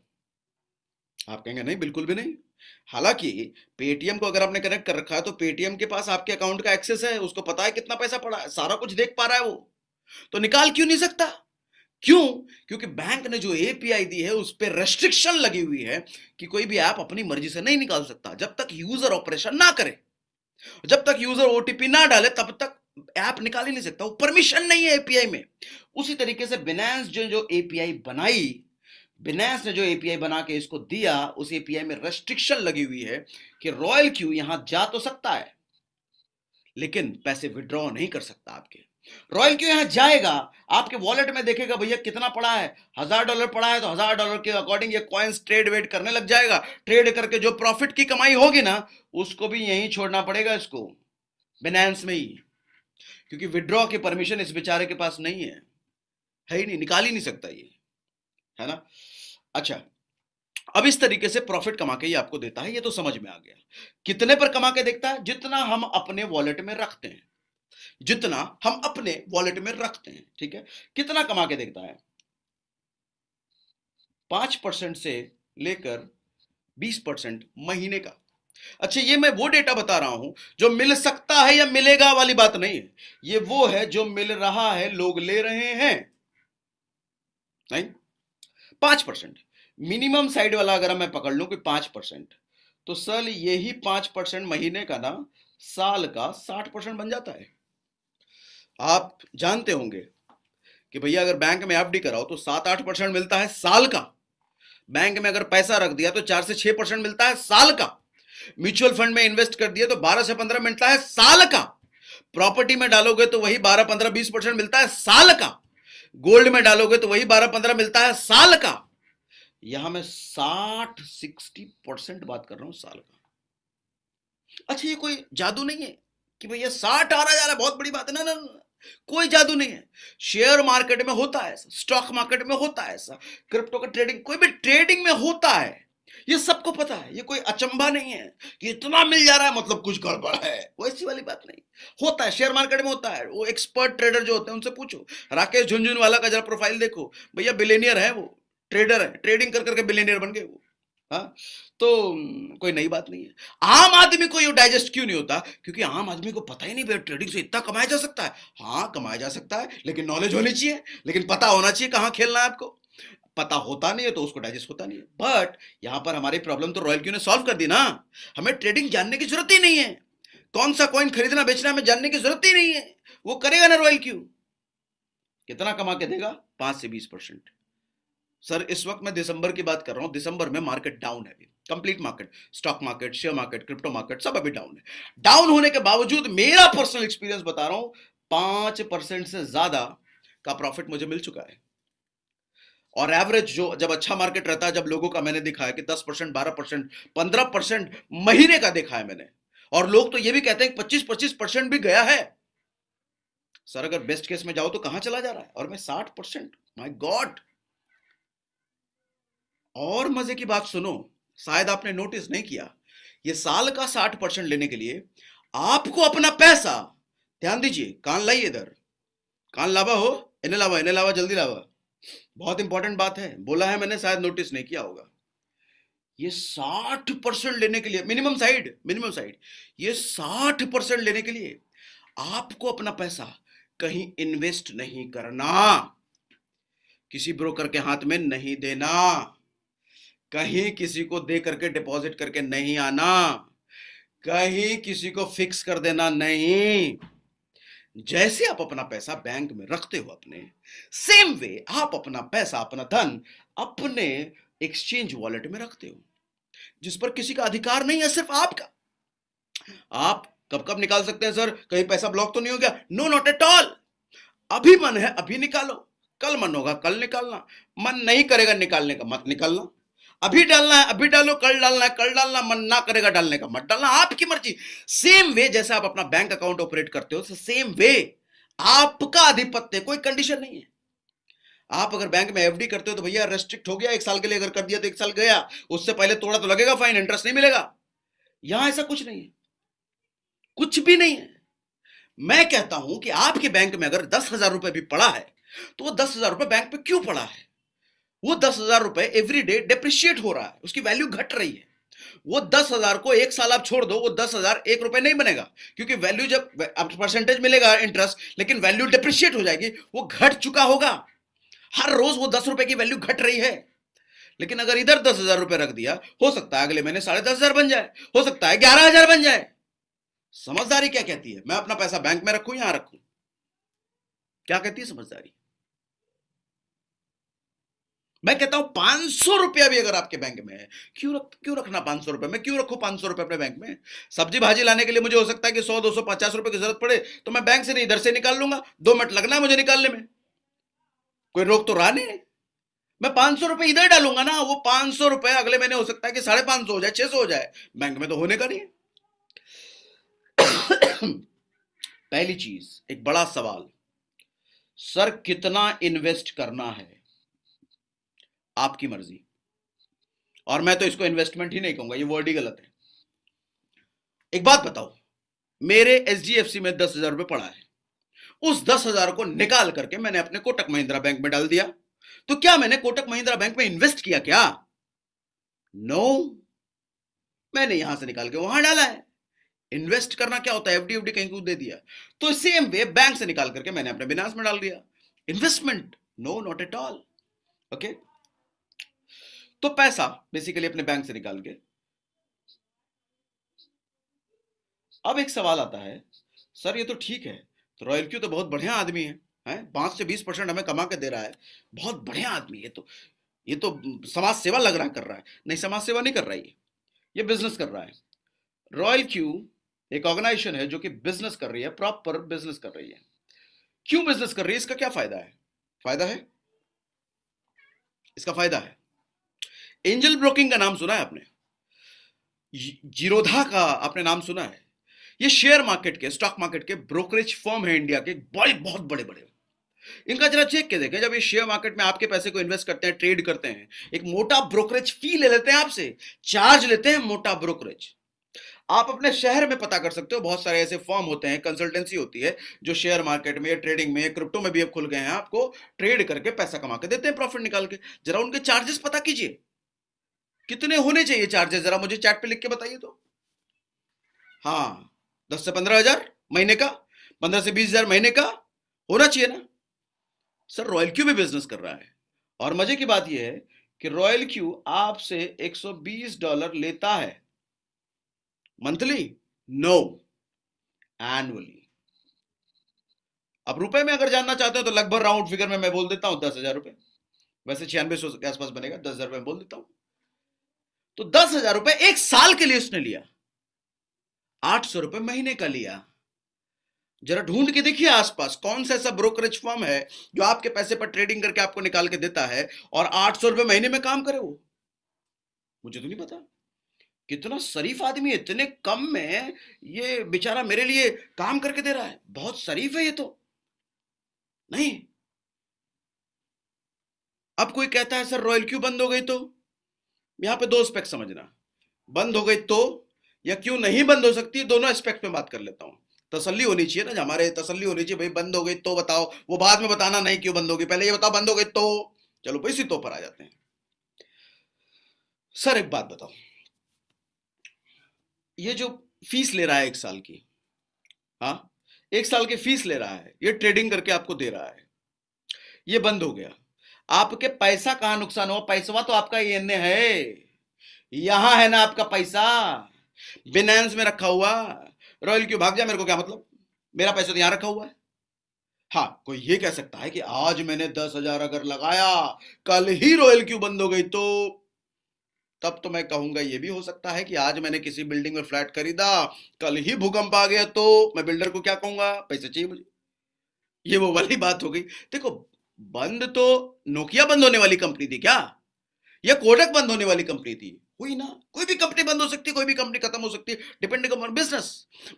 Speaker 1: आप कहेंगे नहीं, बिल्कुल भी नहीं। हालांकि पेटीएम को अगर आपने कनेक्ट कर रखा है तो पेटीएम के पास आपके अकाउंट का एक्सेस है, उसको पता है कितना पैसा पड़ा है, सारा कुछ देख पा रहा है वो, तो निकाल क्यों नहीं सकता? क्यों? क्योंकि बैंक ने जो एपीआई दी है उस पर रेस्ट्रिक्शन लगी हुई है कि कोई भी ऐप अपनी मर्जी से नहीं निकाल सकता जब तक यूजर ऑपरेशन ना करे, जब तक यूजर ओटीपी ना डाले तब तक ऐप निकाल ही नहीं सकता, वो परमिशन नहीं है एपीआई में। उसी तरीके से बिनांस जो एपीआई बनाई, बिनांस ने जो एपीआई बना के इसको दिया, उस एपीआई में रेस्ट्रिक्शन लगी हुई है कि रॉयल क्यू यहां जा तो सकता है लेकिन पैसे विड्रॉ नहीं कर सकता आपके। रॉयल क्यू यहां जाएगा, आपके वॉलेट में देखेगा भैया कितना पड़ा है, $1000 पड़ा है तो $1000 के अकॉर्डिंग ये कॉइन्स ट्रेड वेट करने लग जाएगा। ट्रेड करके जो प्रॉफिट की कमाई होगी ना उसको भी यहीं छोड़ना पड़ेगा इसको, बिनांस में ही, क्योंकि विड्रॉ की परमिशन इस बेचारे के पास नहीं है ही नहीं, निकाल ही नहीं सकता ये, है ना। अच्छा, अब इस तरीके से प्रॉफिट कमा के ये आपको देता है, ये तो समझ में आ गया। कितने पर कमा के देखता है? जितना हम अपने वॉलेट में रखते हैं, जितना हम अपने वॉलेट में रखते हैं, ठीक है। कितना कमा के देखता है? 5% से लेकर 20% महीने का। अच्छा, ये मैं वो डेटा बता रहा हूं जो मिल सकता है या मिलेगा वाली बात नहीं है, ये वो है जो मिल रहा है, लोग ले रहे हैं, नहीं। 5% मिनिमम साइड वाला अगर मैं पकड़ लूं कि 5%, तो सर यही 5% महीने का ना साल का 60% बन जाता है। आप जानते होंगे कि भैया अगर बैंक में एफडी कराओ तो 7-8% मिलता है साल का। बैंक में अगर पैसा रख दिया तो 4 से 6% मिलता है साल का। म्यूचुअल फंड में इन्वेस्ट कर दिया तो 12 से 15 मिलता है साल का। प्रॉपर्टी में डालोगे तो वही 12-15-20% मिलता है साल का। गोल्ड में डालोगे तो वही 12-15 मिलता है साल का। यहां मैं 60-60% बात कर रहा हूं साल का। अच्छा, ये कोई जादू नहीं है कि भैया 60 आ रहा जा रहा है, बहुत बड़ी बात है ना, ना, कोई जादू नहीं है। शेयर मार्केट में होता है ऐसा, स्टॉक मार्केट में होता है ऐसा, क्रिप्टो का ट्रेडिंग, कोई भी ट्रेडिंग में होता है, ये सबको पता है, ये कोई अचंभा नहीं है कि इतना मिल जा रहा है मतलब कुछ गड़बड़ है, वैसी वाली बात नहीं। होता है, शेयर मार्केट में होता है। वो एक्सपर्ट ट्रेडर जो होते हैं उनसे पूछो, राकेश झुनझुनवाला का जरा प्रोफाइल देखो, भैया बिलियनियर है वो, ट्रेडर है, ट्रेडिंग कर करके बिलियनियर बन गए वो। हाँ, तो कोई नई बात नहीं है। आम आदमी को ये डाइजेस्ट क्यों नहीं होता? क्योंकि आम आदमी को पता ही नहीं भैया ट्रेडिंग से इतना कमाया जा सकता है। हाँ, कमाया जा सकता है, लेकिन नॉलेज होनी चाहिए, लेकिन पता होना चाहिए कहां खेलना है आपको। पता होता नहीं है तो उसको डाइजेस्ट होता नहीं है। बट यहां पर हमारी प्रॉब्लम तो रॉयल क्यू ने सॉल्व कर दी ना। हमें ट्रेडिंग जानने की जरूरत ही नहीं है, कौन सा कॉइन खरीदना बेचना हमें जानने की जरूरत ही नहीं है, वो करेगा ना रॉयल क्यू। कितना कमा के देगा? 5 से 20%। सर इस वक्त मैं दिसंबर की बात कर रहा हूं, दिसंबर में मार्केट डाउन है अभी, complete market, stock market, share market, crypto market सब अभी डाउन है। डाउन होने के बावजूद मेरा पर्सनल एक्सपीरियंस बता रहा हूं, 5% से ज्यादा का प्रॉफिट मुझे मिल चुका है। और एवरेज जो जब अच्छा मार्केट रहता है, जब लोगों का मैंने देखा है कि 10%, 12%, 15% महीने का देखा है मैंने, और लोग तो ये भी कहते हैं कि 25-25% भी गया है। सर अगर बेस्ट केस में जाओ तो कहां चला जा रहा है, और मैं 60%, माय गॉड। और मजे की बात सुनो, शायद आपने नोटिस नहीं किया, ये साल का 60% लेने के लिए आपको अपना पैसा, ध्यान दीजिए, कान लाइए इधर, कान लावा हो, इन्हें लावा जल्दी लावा, बहुत इंपॉर्टेंट बात है, बोला है मैंने, शायद नोटिस नहीं किया होगा। ये 60% लेने के लिए, मिनिमम साइड, ये 60% लेने के लिए आपको अपना पैसा कहीं इन्वेस्ट नहीं करना, किसी ब्रोकर के हाथ में नहीं देना, कहीं किसी को दे करके डिपॉजिट करके नहीं आना, कहीं किसी को फिक्स कर देना नहीं। जैसे आप अपना पैसा बैंक में रखते हो अपने, सेम वे आप अपना पैसा, अपना धन अपने एक्सचेंज वॉलेट में रखते हो, जिस पर किसी का अधिकार नहीं है, सिर्फ आपका। आप कब कब निकाल सकते हैं सर, कहीं पैसा ब्लॉक तो नहीं हो गया? No, not at all. अभी मन है अभी निकालो, कल मन होगा कल निकालना, मन नहीं करेगा निकालने का मत निकालना, अभी डालना है अभी डालो, कल डालना है कल डालना, मन ना करेगा डालने का मत डालना, आपकी मर्जी। सेम वे जैसे आप अपना बैंक अकाउंट ऑपरेट करते हो, सेम वे आपका आधिपत्य, कोई कंडीशन नहीं है। आप अगर बैंक में एफडी करते हो तो भैया रेस्ट्रिक्ट हो गया, 1 साल के लिए अगर कर दिया तो 1 साल गया, उससे पहले तोड़ा तो लगेगा फाइन, इंटरेस्ट नहीं मिलेगा। यहां ऐसा कुछ नहीं है, कुछ भी नहीं है। मैं कहता हूं कि आपके बैंक में अगर 10,000 रुपए भी पड़ा है, तो वो 10,000 रुपए बैंक पे क्यों पड़ा है? वो 10,000 रुपए एवरी डे डेप्रिशिएट हो रहा है, उसकी वैल्यू घट रही है। वो 10,000 को 1 साल आप छोड़ दो, वो 10,000 1 रुपए नहीं बनेगा, क्योंकि वैल्यू जब परसेंटेज मिलेगा इंटरेस्ट, लेकिन वैल्यू डेप्रिशिएट हो जाएगी, वो घट चुका होगा। हर रोज वो 10 रुपए की वैल्यू घट रही है। लेकिन अगर इधर 10,000 रुपए रख दिया, हो सकता है अगले महीने 10,500 बन जाए, हो सकता है 11,000 बन जाए। समझदारी क्या कहती है? मैं अपना पैसा बैंक में रखूं, यहां रखूं? क्या कहती है समझदारी? मैं कहता हूं 500 रुपया भी अगर आपके बैंक में है, क्यों रखना 500 रुपए? मैं क्यों रखूं 500 रुपए अपने बैंक में? सब्जी भाजी लाने के लिए मुझे हो सकता है कि 100, 200, 50 रुपए की जरूरत पड़े, तो मैं बैंक से नहीं इधर से निकाल लूंगा, 2 मिनट लगना है मुझे निकालने में, कोई रोक तो रहा नहीं। मैं 500 रुपए इधर डालूंगा ना, वो 500 रुपए अगले महीने हो सकता है कि 550 हो जाए, 600 हो जाए, बैंक में तो होने का नहीं है। पहली चीज, एक बड़ा सवाल, सर कितना इन्वेस्ट करना है? आपकी मर्जी। और मैं तो इसको इन्वेस्टमेंट ही नहीं कहूंगा, ये वर्ड ही गलत है। एक बात बताओ, मेरे एचडीएफसी में 10,000 रुपए पड़ा है, उस 10,000 को निकाल करके मैंने अपने कोटक महिंद्रा बैंक में डाल दिया, तो क्या मैंने कोटक महिंद्रा बैंक में इन्वेस्ट किया क्या? नो, मैंने यहां से निकाल के वहां डाला है। इन्वेस्ट करना क्या होता है? एफडी कहीं को दे दिया। तो सेम वे बैंक से निकाल करके मैंने अपने बिनास में डाल दिया। Investment? No, not at all. Okay, तो पैसा बेसिकली अपने बैंक से निकाल के। अब एक सवाल आता है, सर ये तो ठीक है, तो रॉयल क्यू तो बहुत बढ़िया आदमी है 5 से 20% हमें कमा के दे रहा है, बहुत बढ़िया आदमी है, तो ये तो समाज सेवा लग रहा कर रहा है। नहीं, समाज सेवा नहीं कर रहा है, ये बिजनेस कर रहा है। रॉयल क्यू एक ऑर्गेनाइजेशन है जो कि बिजनेस कर रही है, प्रॉपर बिजनेस कर रही है। क्यों बिजनेस कर रही है? इसका क्या फायदा है? फायदा है, इसका फायदा है, एंजल ब्रोकिंग का नाम सुना है आपने? जीरोधा का आपने नाम सुना है? ये शेयर मार्केट के, स्टॉक मार्केट के ब्रोकरेज फर्म है इंडिया के, बड़े, बहुत बड़े बड़े। इनका जरा चेक के देखें, जब ये शेयर मार्केट में आपके पैसे को इन्वेस्ट करते हैं, ट्रेड करते हैं, एक मोटा ब्रोकरेज फी ले लेते हैं आपसे, चार्ज लेते हैं, मोटा ब्रोकरेज। आप अपने शहर में पता कर सकते हो, बहुत सारे ऐसे फर्म होते हैं, कंसल्टेंसी होती है, जो शेयर मार्केट में, ट्रेडिंग में, क्रिप्टो में भी अब खुल गए हैं, आपको ट्रेड करके पैसा कमा के देते हैं, प्रॉफिट निकाल के। जरा उनके चार्जेस पता कीजिए, कितने होने चाहिए चार्जेस, जरा मुझे चैट पे लिख के बताइए तो। हाँ, 10 से 15,000 महीने का, 15 से 20,000 महीने का होना चाहिए ना। सर रॉयल क्यू भी बिजनेस कर रहा है, और मजे की बात यह है कि रॉयल क्यू आपसे $120 लेता है मंथली, नो, एनुअली। अब रुपए में अगर जानना चाहते हो तो लगभग राउंड फिगर में मैं बोल देता हूं 10,000 रुपए, वैसे 9600 के आसपास बनेगा, 10,000 रुपए बोल देता हूं। तो 10,000 रुपए 1 साल के लिए उसने लिया, 800 रुपए महीने का लिया। जरा ढूंढ के देखिए आसपास कौन सा ऐसा ब्रोकरेज फर्म है जो आपके पैसे पर ट्रेडिंग करके आपको निकाल के देता है और 800 रुपए महीने में काम करे वो। मुझे तो नहीं पता। कितना शरीफ आदमी है, इतने कम में ये बेचारा मेरे लिए काम करके दे रहा है, बहुत शरीफ है ये तो। नहीं। अब कोई कहता है सर रॉयल क्यू बंद हो गई, तो यहां पे दो एस्पेक्ट समझना। बंद हो गई तो, या क्यों नहीं बंद हो सकती, दोनों एस्पेक्ट में बात कर लेता हूं। तसल्ली होनी चाहिए ना, हमारे तसल्ली होनी चाहिए भाई, बंद हो गई तो बताओ, वो बाद में बताना नहीं क्यों बंद होगी, पहले ये बताओ बंद हो गई तो। चलो भाई इसी तो पर आ जाते हैं। सर एक बात बताओ, ये जो फीस ले रहा है 1 साल की, हाँ 1 साल की फीस ले रहा है, ये ट्रेडिंग करके आपको दे रहा है, ये बंद हो गया, आपके पैसा कहां नुकसान हुआ? पैसा तो आपका ये है, यहां है ना आपका पैसा, बिनेंस में रखा हुआ। रॉयल क्यों भाग जाए, मेरे को क्या मतलब, मेरा पैसा तो यहां रखा हुआ है। हाँ कोई ये कह सकता है कि आज मैंने 10,000 अगर लगाया, कल ही रॉयल क्यों बंद हो गई तो, तब तो मैं कहूंगा ये भी हो सकता है कि आज मैंने किसी बिल्डिंग में फ्लैट खरीदा, कल ही भूकंप आ गया, तो मैं बिल्डर को क्या कहूंगा, पैसे चाहिए मुझे। ये वो वाली बात हो गई। देखो, बंद तो नोकिया बंद होने वाली कंपनी थी क्या, या कोडक बंद होने वाली कंपनी थी? हुई ना, कोई भी कंपनी बंद हो सकती है, कोई भी कंपनी खत्म हो सकती है, डिपेंडिंग अपॉन बिजनेस।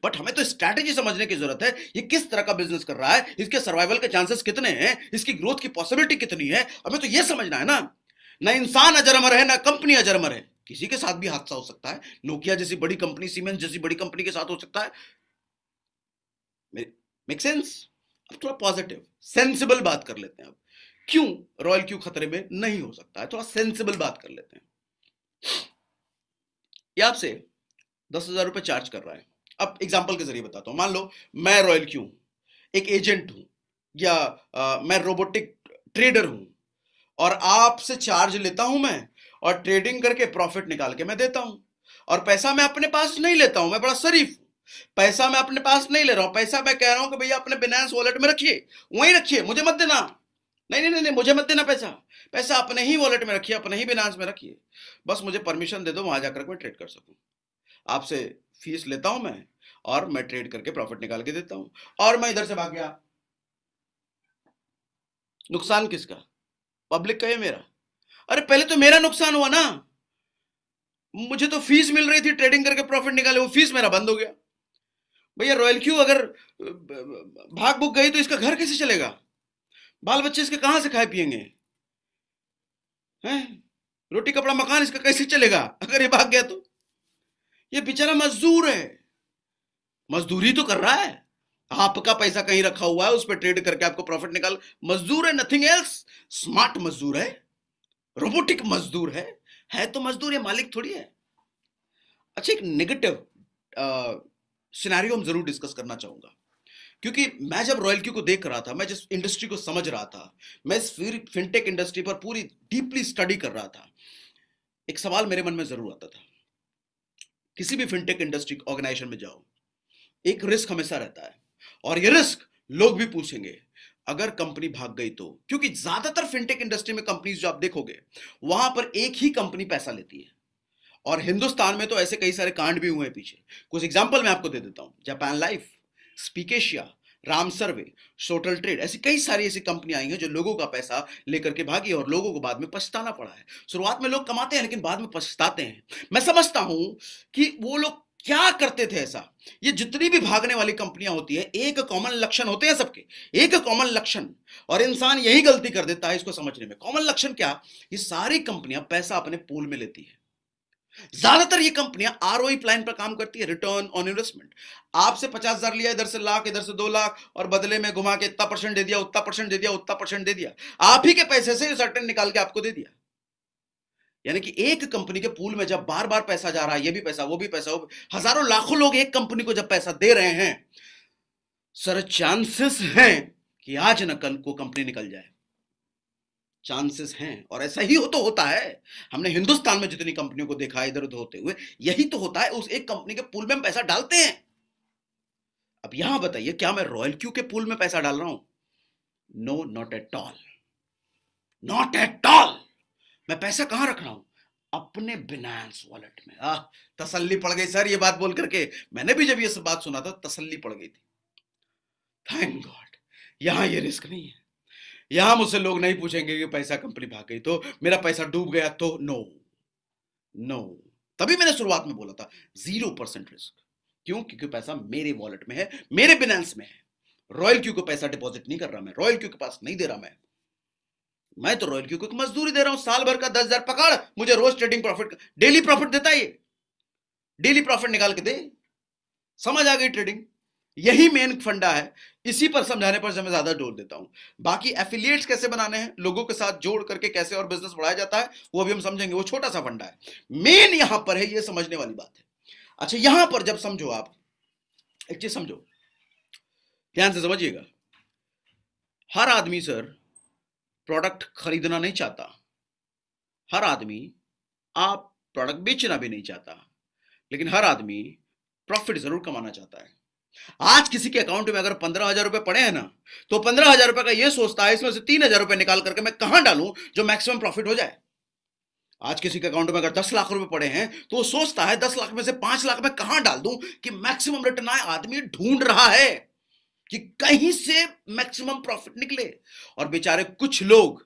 Speaker 1: बट हमें तो स्ट्रैटेजी समझने की जरूरत है, ये किस तरह का बिजनेस कर रहा है, इसके सर्वाइवल के चांसेस कितने हैं, इसकी ग्रोथ की पॉसिबिलिटी कितनी है, हमें तो ये समझना है ना। ना इंसान अजर अमर है, ना कंपनी अजर अमर है, किसी के साथ भी हादसा हो सकता है, नोकिया जैसी बड़ी कंपनी, सीमेंस जैसी बड़ी कंपनी के साथ हो सकता है। Make sense? अब थोड़ा पॉजिटिव सेंसिबल बात कर लेते हैं। अब क्यों रॉयल क्यों खतरे में नहीं हो सकता है, थोड़ा सेंसिबल बात कर लेते हैं। ये आपसे 10,000 रुपए चार्ज कर रहा है। अब एग्जांपल के जरिए बताता हूं, मान लो मैं रॉयल क्यू एक एजेंट हूं, या मैं रोबोटिक ट्रेडर हूं, और आपसे चार्ज लेता हूं मैं, और ट्रेडिंग करके प्रॉफिट निकाल के मैं देता हूं, और पैसा मैं अपने पास नहीं लेता हूं, मैं बड़ा शरीफ हूं, पैसा मैं अपने पास नहीं ले रहा हूं, पैसा मैं कह रहा हूं कि भैया अपने बिनेंस वॉलेट में रखिए, वहीं रखिए, मुझे मत देना। नहीं नहीं नहीं नहीं, मुझे मत देना पैसा, पैसा अपने ही वॉलेट में रखिए, अपने ही बिनेंस में रखिए, बस मुझे परमिशन दे दो वहां जाकर मैं ट्रेड कर सकूं। आपसे फीस लेता हूं मैं, और मैं ट्रेड करके प्रॉफिट निकाल के देता हूं, और मैं इधर से भाग गया, नुकसान किसका? पब्लिक का है मेरा? अरे पहले तो मेरा नुकसान हुआ ना, मुझे तो फीस मिल रही थी, ट्रेडिंग करके प्रॉफिट निकाले, वो फीस मेरा बंद हो गया। भैया रॉयल क्यू अगर भाग भूग गई तो इसका घर कैसे चलेगा, बाल बच्चे इसके कहां से खाए पिएंगे, हैं? रोटी कपड़ा मकान इसका कैसे चलेगा अगर ये भाग गया तो? ये बेचारा मजदूर है, मजदूरी तो कर रहा है, आपका पैसा कहीं रखा हुआ है, उस पर ट्रेड करके आपको प्रॉफिट निकाल, मजदूर है, नथिंग एल्स। स्मार्ट मजदूर है, रोबोटिक मजदूर है तो मजदूर, है मालिक थोड़ी है। अच्छा, एक नेगेटिव सिनेरियो हम जरूर डिस्कस करना चाहूंगा, क्योंकि मैं जब रॉयल क्यू को देख रहा था, मैं जिस इंडस्ट्री को समझ रहा था, मैं इस फिनटेक इंडस्ट्री पर पूरी डीपली स्टडी कर रहा था, एक सवाल मेरे मन में जरूर आता था। किसी भी फिनटेक इंडस्ट्री ऑर्गेनाइजेशन में जाओ, एक रिस्क हमेशा रहता है, और ये रिस्क लोग भी पूछेंगे, अगर कंपनी भाग गई तो, क्योंकि ज्यादातर फिनटेक इंडस्ट्री में कंपनीज जो आप देखोगे, वहां पर एक ही कंपनी पैसा लेती है, और हिंदुस्तान में तो ऐसे कई सारे कांड भी हुए हैं पीछे। कुछ एग्जांपल मैं आपको दे देता हूं, जापान लाइफ, स्पीकेशिया, राम सर्वे, सोटल ट्रेड, ऐसी कई सारी ऐसी कंपनियां आई हैं जो लोगों का पैसा लेकर के भागी, और लोगों को बाद में पछताना पड़ा है। शुरुआत में लोग कमाते हैं लेकिन बाद में पछताते हैं। मैं समझता हूं कि वो लोग क्या करते थे ऐसा। ये जितनी भी भागने वाली कंपनियां होती है, एक कॉमन लक्षण होते हैं सबके, एक कॉमन लक्षण, और इंसान यही गलती कर देता है इसको समझने में। कॉमन लक्षण क्या? ये सारी कंपनियां पैसा अपने पूल में लेती है। ज्यादातर ये कंपनियां आरओई प्लान पर काम करती है, रिटर्न ऑन इन्वेस्टमेंट। आपसे 50,000 लिया, इधर से लाख, इधर से 2 लाख, और बदले में घुमा के इतना परसेंट दे दिया, उतना परसेंट दे दिया, उतना परसेंट दे दिया, आप ही के पैसे से सर्टेन निकाल के आपको दे दिया। यानी कि एक कंपनी के पूल में जब बार बार पैसा जा रहा है, ये भी पैसा, वो भी पैसा, हजारों लाखों लोग एक कंपनी को जब पैसा दे रहे हैं, सर चांसेस हैं कि आज न कल को कंपनी निकल जाए, चांसेस हैं। और ऐसा ही तो होता है, हमने हिंदुस्तान में जितनी कंपनियों को देखा है इधर उधर होते हुए, यही तो होता है, उस एक कंपनी के पूल में हम पैसा डालते हैं। अब यहां बताइए, क्या मैं रॉयल क्यू के पूल में पैसा डाल रहा हूं? No, not at all, not at all. मैं पैसा कहां रख रहा हूं? अपने बिनेंस वॉलेट में। तसल्ली पड़ गई सर ये बात बोल करके, मैंने भी जब ये सब बात सुना था तसल्ली पड़ गई थी। थैंक गॉड, यहां ये रिस्क नहीं है। यहां मुझसे लोग नहीं पूछेंगे कि पैसा कंपनी भाग गई तो, मेरा पैसा डूब गया तो, नो नो। तभी मैंने शुरुआत में बोला था 0% रिस्क। क्यों? क्योंकि पैसा मेरे वॉलेट में है, मेरे बिनेंस में है। रॉयल क्यू को पैसा डिपॉजिट नहीं कर रहा मैं, रॉयल क्यू के पास नहीं दे रहा मैं तो रॉयल क्यू को मजदूरी दे रहा हूं, साल भर का 10,000 पकड़, मुझे रोज ट्रेडिंग प्रॉफिट, डेली प्रॉफिट देता है ये, डेली प्रॉफिट निकाल के दे। समझ आ गई ट्रेडिंग? यही मेन फंडा है, इसी पर समझाने पर मैं ज्यादा जोर देता हूं। बाकी एफिलिएट्स कैसे बनाने हैं, लोगों के साथ जोड़ करके कैसे और बिजनेस बढ़ाया जाता है, वो अभी हम समझेंगे, वो छोटा सा फंडा है। मेन यहां पर है, ये समझने वाली बात है। अच्छा, यहां पर जब समझो, आप एक चीज समझो, ध्यान से समझिएगा। हर आदमी सर प्रोडक्ट खरीदना नहीं चाहता, हर आदमी आप प्रोडक्ट बेचना भी नहीं चाहता, लेकिन हर आदमी प्रॉफिट जरूर कमाना चाहता है। आज किसी के अकाउंट में अगर 15,000 रुपए पड़े हैं ना, तो 15,000 रुपए का ये सोचता है इसमें से 3,000 रुपए निकाल करके मैं कहां डालूं जो मैक्सिमम प्रॉफिट हो जाए। आज किसी के अकाउंट में अगर 10 लाख रुपए पड़े हैं तो वो सोचता है 10 लाख में से 5 लाख में कहां डाल दूं कि मैक्सिमम रिटर्न आए। आदमी ढूंढ रहा है कि कहीं से मैक्सिमम प्रॉफिट निकले। और बेचारे कुछ लोग,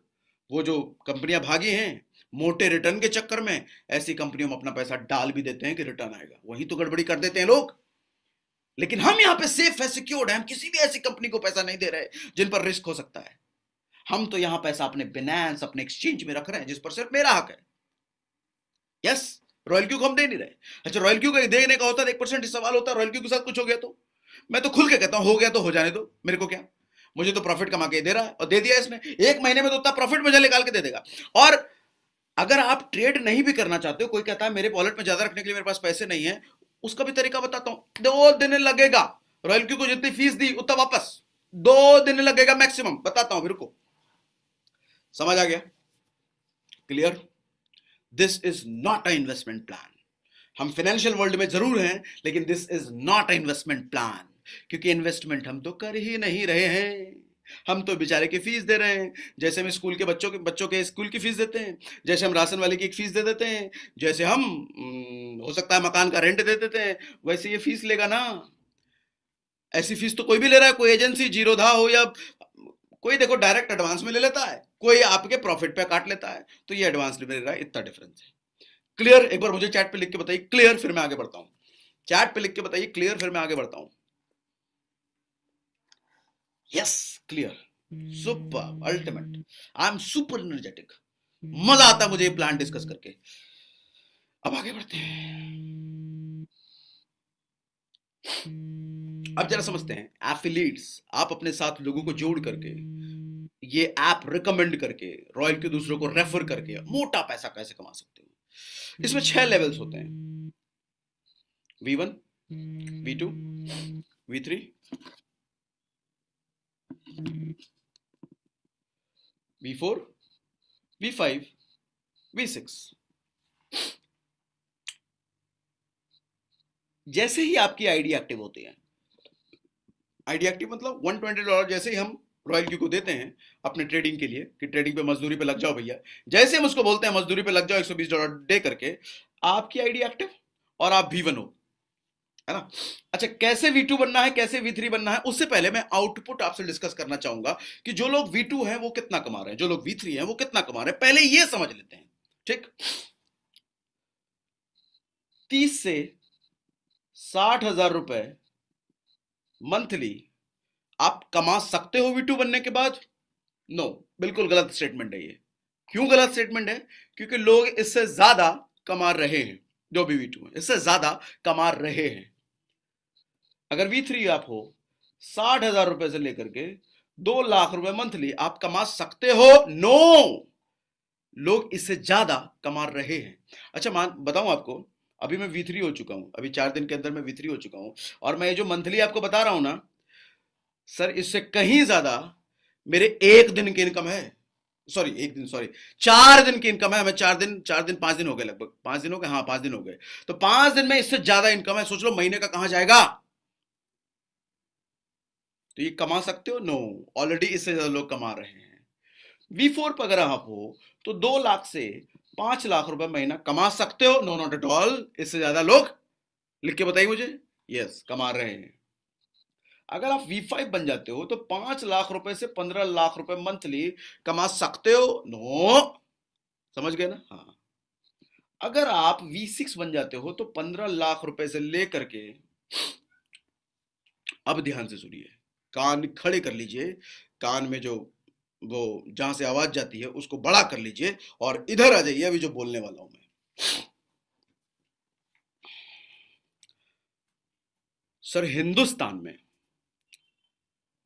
Speaker 1: वो जो कंपनियां भागी हैं मोटे रिटर्न के चक्कर में, ऐसी कंपनियों में अपना पैसा डाल भी देते हैं कि रिटर्न आएगा, वही तो गड़बड़ी कर देते हैं लोग। लेकिन हम यहां पे सेफ है, सिक्योर्ड है, हम किसी भी ऐसी कंपनी को पैसा नहीं दे रहे जिन पर रिस्क हो सकता है। हम तो यहां पैसा अपने बिनेंस, अपने एक्सचेंज में रख रहे हैं जिस पर सिर्फ मेरा हक है। यस, रॉयल क्यू को हम दे नहीं रहे। अच्छा, रॉयल क्यू का देने का होता है 1% सवाल होता है, रॉयल क्यू के साथ कुछ हो गया तो मैं तो खुल के कहता हूं, हो गया तो हो जाने दो, मेरे को क्या, मुझे तो प्रॉफिट कमा के दे रहा है, और दे दिया इसने, 1 महीने में तो उतना प्रॉफिट मुझे निकाल के दे देगा। और अगर आप ट्रेड नहीं भी करना चाहते हो, कोई कहता है मेरे वॉलेट में ज्यादा रखने के लिए मेरे पास पैसे नहीं है, उसका भी तरीका बताता हूं। 2 दिन लगेगा, रॉयल क्यू को जितनी फीस दी उतना वापस 2 दिन लगेगा मैक्सिमम, बताता हूं फिर को। समझ आ गया? Clear? This is not a investment plan. हम फाइनेंशियल वर्ल्ड में जरूर हैं, लेकिन this is not a investment plan, क्योंकि इन्वेस्टमेंट हम तो कर ही नहीं रहे हैं। हम तो बेचारे की फीस दे रहे हैं, जैसे हम स्कूल के बच्चों के स्कूल की फीस देते हैं, जैसे हम राशन वाले की एक फीस दे देते हैं, जैसे हम हो सकता है मकान का रेंट दे देते हैं, वैसे ये फीस लेगा ना। ऐसी फीस तो कोई भी ले रहा है, कोई एजेंसी जीरोधा हो या कोई, देखो डायरेक्ट एडवांस में ले लेता है, कोई आपके प्रॉफिट पे काट लेता है, तो ये एडवांस ले रहा है, इतना डिफरेंस है। क्लियर? एक बार मुझे चैट पे लिख के बताइए क्लियर, फिर मैं आगे बढ़ता हूं। चैट पे लिख के बताइए क्लियर, फिर मैं आगे बढ़ता हूं। Yes, clear, super, ultimate, I am super energetic, मजा आता है मुझे ये प्लान डिस्कस करके। अब आगे बढ़ते हैं। अब जरा समझते हैं एफिलिएट्स। आप अपने साथ लोगों को जोड़ करके, ये ऐप रिकमेंड करके, रॉयल के दूसरों को रेफर करके मोटा पैसा कैसे कमा सकते हो। इसमें 6 लेवल्स होते हैं, V1, V2, V3, V4, V5, V6। जैसे ही आपकी आईडी एक्टिव होती है, आईडी एक्टिव मतलब $120 जैसे ही हम रॉयल क्यू को देते हैं अपने ट्रेडिंग के लिए कि ट्रेडिंग पे मजदूरी पे लग जाओ भैया, जैसे हम उसको बोलते हैं मजदूरी पे लग जाओ $120 दे करके, आपकी आईडी एक्टिव और आप V1 हो, है ना। अच्छा, कैसे V2 बनना है, कैसे V3 बनना है, उससे पहले मैं आउटपुट आपसे डिस्कस करना चाहूंगा कि जो लोग V2 हैं वो कितना कमा रहे हैं, जो लोग V3 हैं वो कितना कमा रहे हैं, पहले ये समझ लेते हैं। ठीक, 30 से 60,000 रुपए मंथली आप कमा सकते हो V2 बनने के बाद? नो, बिल्कुल गलत स्टेटमेंट है ये। क्यों गलत स्टेटमेंट है? क्योंकि लोग इससे ज्यादा कमा रहे हैं, जो भी V2 है इससे ज्यादा कमा रहे हैं। अगर V3 आप हो, 60,000 रुपए से लेकर के 2 लाख रुपए मंथली आप कमा सकते हो? नो, लोग इससे ज्यादा कमा रहे हैं। अच्छा, बताऊं आपको, अभी मैं V3 हो चुका हूं, अभी 4 दिन के अंदर मैं V3 हो चुका हूं, और मैं ये जो मंथली आपको बता रहा हूं ना सर, इससे कहीं ज्यादा मेरे 1 दिन की इनकम है। सॉरी 4 दिन की इनकम है। मैं 4 दिन 5 दिन हो गए, लगभग 5 दिन हो गए, हाँ 5 दिन हो गए, तो 5 दिन में इससे ज्यादा इनकम है। सोच लो महीने का कहां जाएगा। तो ये कमा सकते हो? नो, ऑलरेडी इससे ज्यादा लोग कमा रहे हैं। V4 पर अगर आप हो तो 2 लाख से 5 लाख रुपए महीना कमा सकते हो? नो, नॉट एट ऑल, इससे ज्यादा लोग, लिख के बताइए मुझे। यस, कमा रहे हैं। अगर आप V5 बन जाते हो तो 5 लाख रुपए से 15 लाख रुपए मंथली कमा सकते हो। नो, समझ गए ना? हाँ। अगर आप V6 बन जाते हो तो 15 लाख रुपए से लेकर के, अब ध्यान से सुनिए, कान खड़े कर लीजिए, कान में जो वो जहां से आवाज जाती है उसको बड़ा कर लीजिए और इधर आ जाइए, अभी जो बोलने वाला हूं मैं। सर, हिंदुस्तान में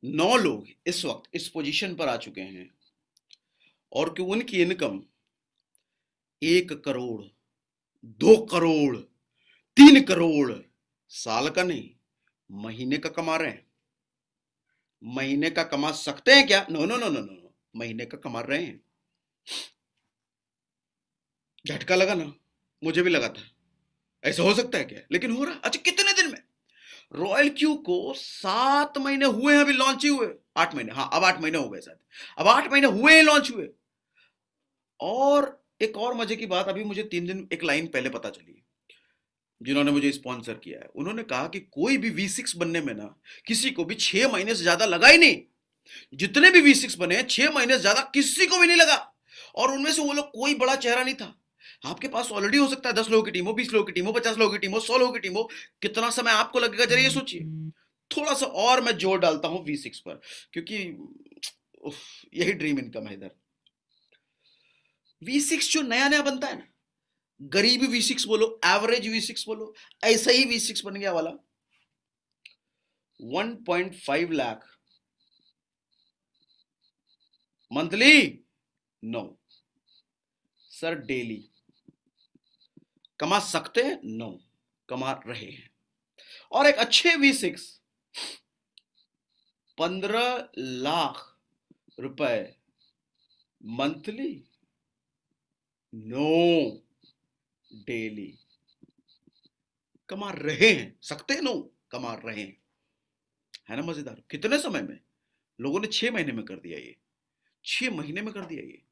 Speaker 1: 9 लोग इस वक्त इस पोजीशन पर आ चुके हैं और कि उनकी इनकम 1 करोड़, 2 करोड़, 3 करोड़ साल का नहीं, महीने का कमा रहे हैं। महीने का कमा सकते हैं क्या? No no no no no, महीने का कमा रहे हैं। झटका लगा ना? मुझे भी लगा था ऐसा हो सकता है क्या, लेकिन हो रहा है। अच्छा, कितने दिन में? रॉयल क्यू को 7 महीने हुए हैं अभी लॉन्च ही हुए। 8 महीने, हाँ, अब 8 महीने हो गए शायद। अब 8 महीने हुए हैं लॉन्च हुए। और एक और मजे की बात, अभी मुझे 3 दिन एक लाइन पहले पता चली, जिन्होंने मुझे स्पॉन्सर किया है, उन्होंने कहा कि कोई भी V6 बनने में ना किसी को भी 6 महीने से ज्यादा लगा ही नहीं। जितने भी V6 बने हैं 6 महीने से ज्यादा किसी को भी नहीं लगा। और उनमें से वो लोग कोई बड़ा चेहरा नहीं था। आपके पास ऑलरेडी हो सकता है 10 लोगों की टीम हो, 20 लोगों की टीम हो, 50 लोगों की टीम हो, 100 लोगों की टीम हो। कितना समय आपको लगेगा जरा ये सोचिए। थोड़ा सा और मैं जोर डालता हूं V6 पर, क्योंकि उफ, यही ड्रीम इनकम है इधर। V6 जो नया नया बनता है ना, गरीबी V6 बोलो, एवरेज V6 बोलो, ऐसा ही V6 बन गया वाला। 1.5 lakh monthly? No sir, daily कमा सकते हैं? नो, कमा रहे हैं। और एक अच्छे V6 15 लाख रुपए मंथली? नो, डेली कमा रहे हैं। सकते हैं? नो, कमा रहे हैं। है ना मजेदार? कितने समय में? लोगों ने 6 महीने में कर दिया ये। 6 महीने में कर दिया ये।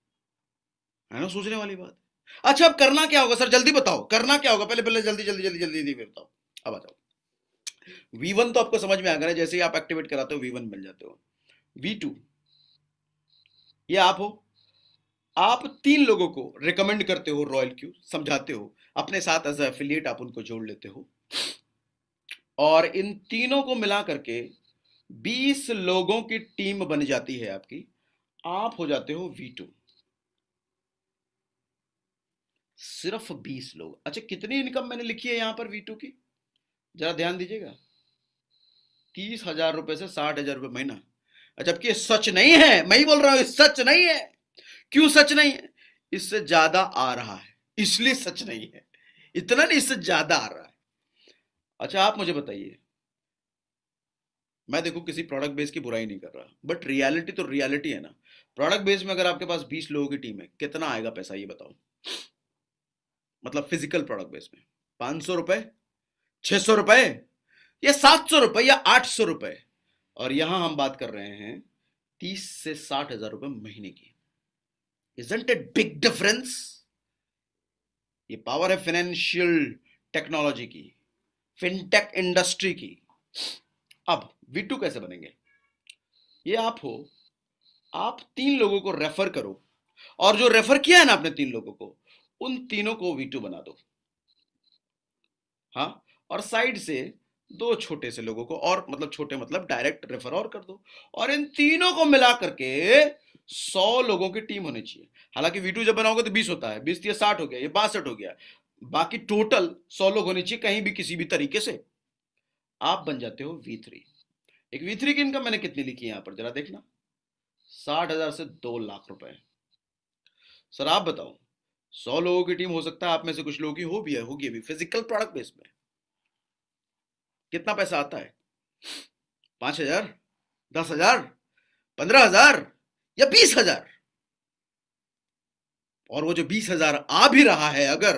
Speaker 1: है ना सोचने वाली बात? अच्छा, अब करना क्या होगा सर, जल्दी बताओ, करना क्या होगा? पहले पहले जल्दी जल्दी जल्दी जल्दी जल्दी बताओ। अब आ जाओ। V1 तो आपको समझ में आ गया, जैसे ही आप एक्टिवेट कराते हो V1 बन जाते हो। V2, ये आप हो। आप 3 लोगों को रिकमेंड करते हो रॉयल क्यू, समझाते हो अपने साथ एज एफिलिएट, आप उनको जोड़ लेते हो और इन तीनों को मिला करके 20 लोगों की टीम बन जाती है आपकी। आप हो जाते हो V2। सिर्फ 20 लोग। अच्छा, कितनी इनकम मैंने लिखी है यहां पर V2 की, जरा ध्यान दीजिएगा। 30,000 रुपए से 60,000 रुपए महीना। जबकि ये सच नहीं है, मैं ही बोल रहा हूं, सच नहीं है। क्यों सच नहीं है? इससे ज्यादा आ रहा है, इसलिए सच नहीं है। इतना नहीं, इससे ज्यादा आ रहा है। अच्छा, आप मुझे बताइए, मैं देखो किसी प्रोडक्ट बेस की बुराई नहीं कर रहा, बट रियलिटी तो रियलिटी है ना। प्रोडक्ट बेस में अगर आपके पास 20 लोगों की टीम है, कितना आएगा पैसा ये बताओ? मतलब फिजिकल प्रोडक्ट बेस में 500 रुपए, 600 रुपए, या 700 रुपए, या 800 रुपए। और यहां हम बात कर रहे हैं 30 से 60 हजार रुपए महीने की। Isn't it big difference? ये पावर है फाइनेंशियल टेक्नोलॉजी की, फिनटेक इंडस्ट्री की। अब V2 कैसे बनेंगे? ये आप हो। आप 3 लोगों को रेफर करो और जो रेफर किया है ना आपने 3 लोगों को, उन तीनों को V2 बना दो। हाँ, और साइड से 2 छोटे से लोगों को, और मतलब छोटे मतलब डायरेक्ट रेफर और कर दो। और इन तीनों को मिला करके 100 लोगों की टीम होनी चाहिए। हालांकि V2 जब बनाओगे तो 20 होता है, 20 या 60 हो गया, ये 62 हो गया। बाकी टोटल 100 लोग होने चाहिए कहीं भी किसी भी तरीके से। आप बन जाते हो V3। एक V3 की इनकम मैंने कितनी लिखी है यहां पर, जरा देखना। 60,000 से 2 लाख रुपए। सर आप बताओ, 100 लोगों की टीम हो सकता है आप में से कुछ लोगों की हो भी है, होगी अभी फिजिकल प्रोडक्ट बेस में। कितना पैसा आता है? 5,000, 10,000, 15,000, या 20,000? और वो जो 20,000 आ भी रहा है अगर,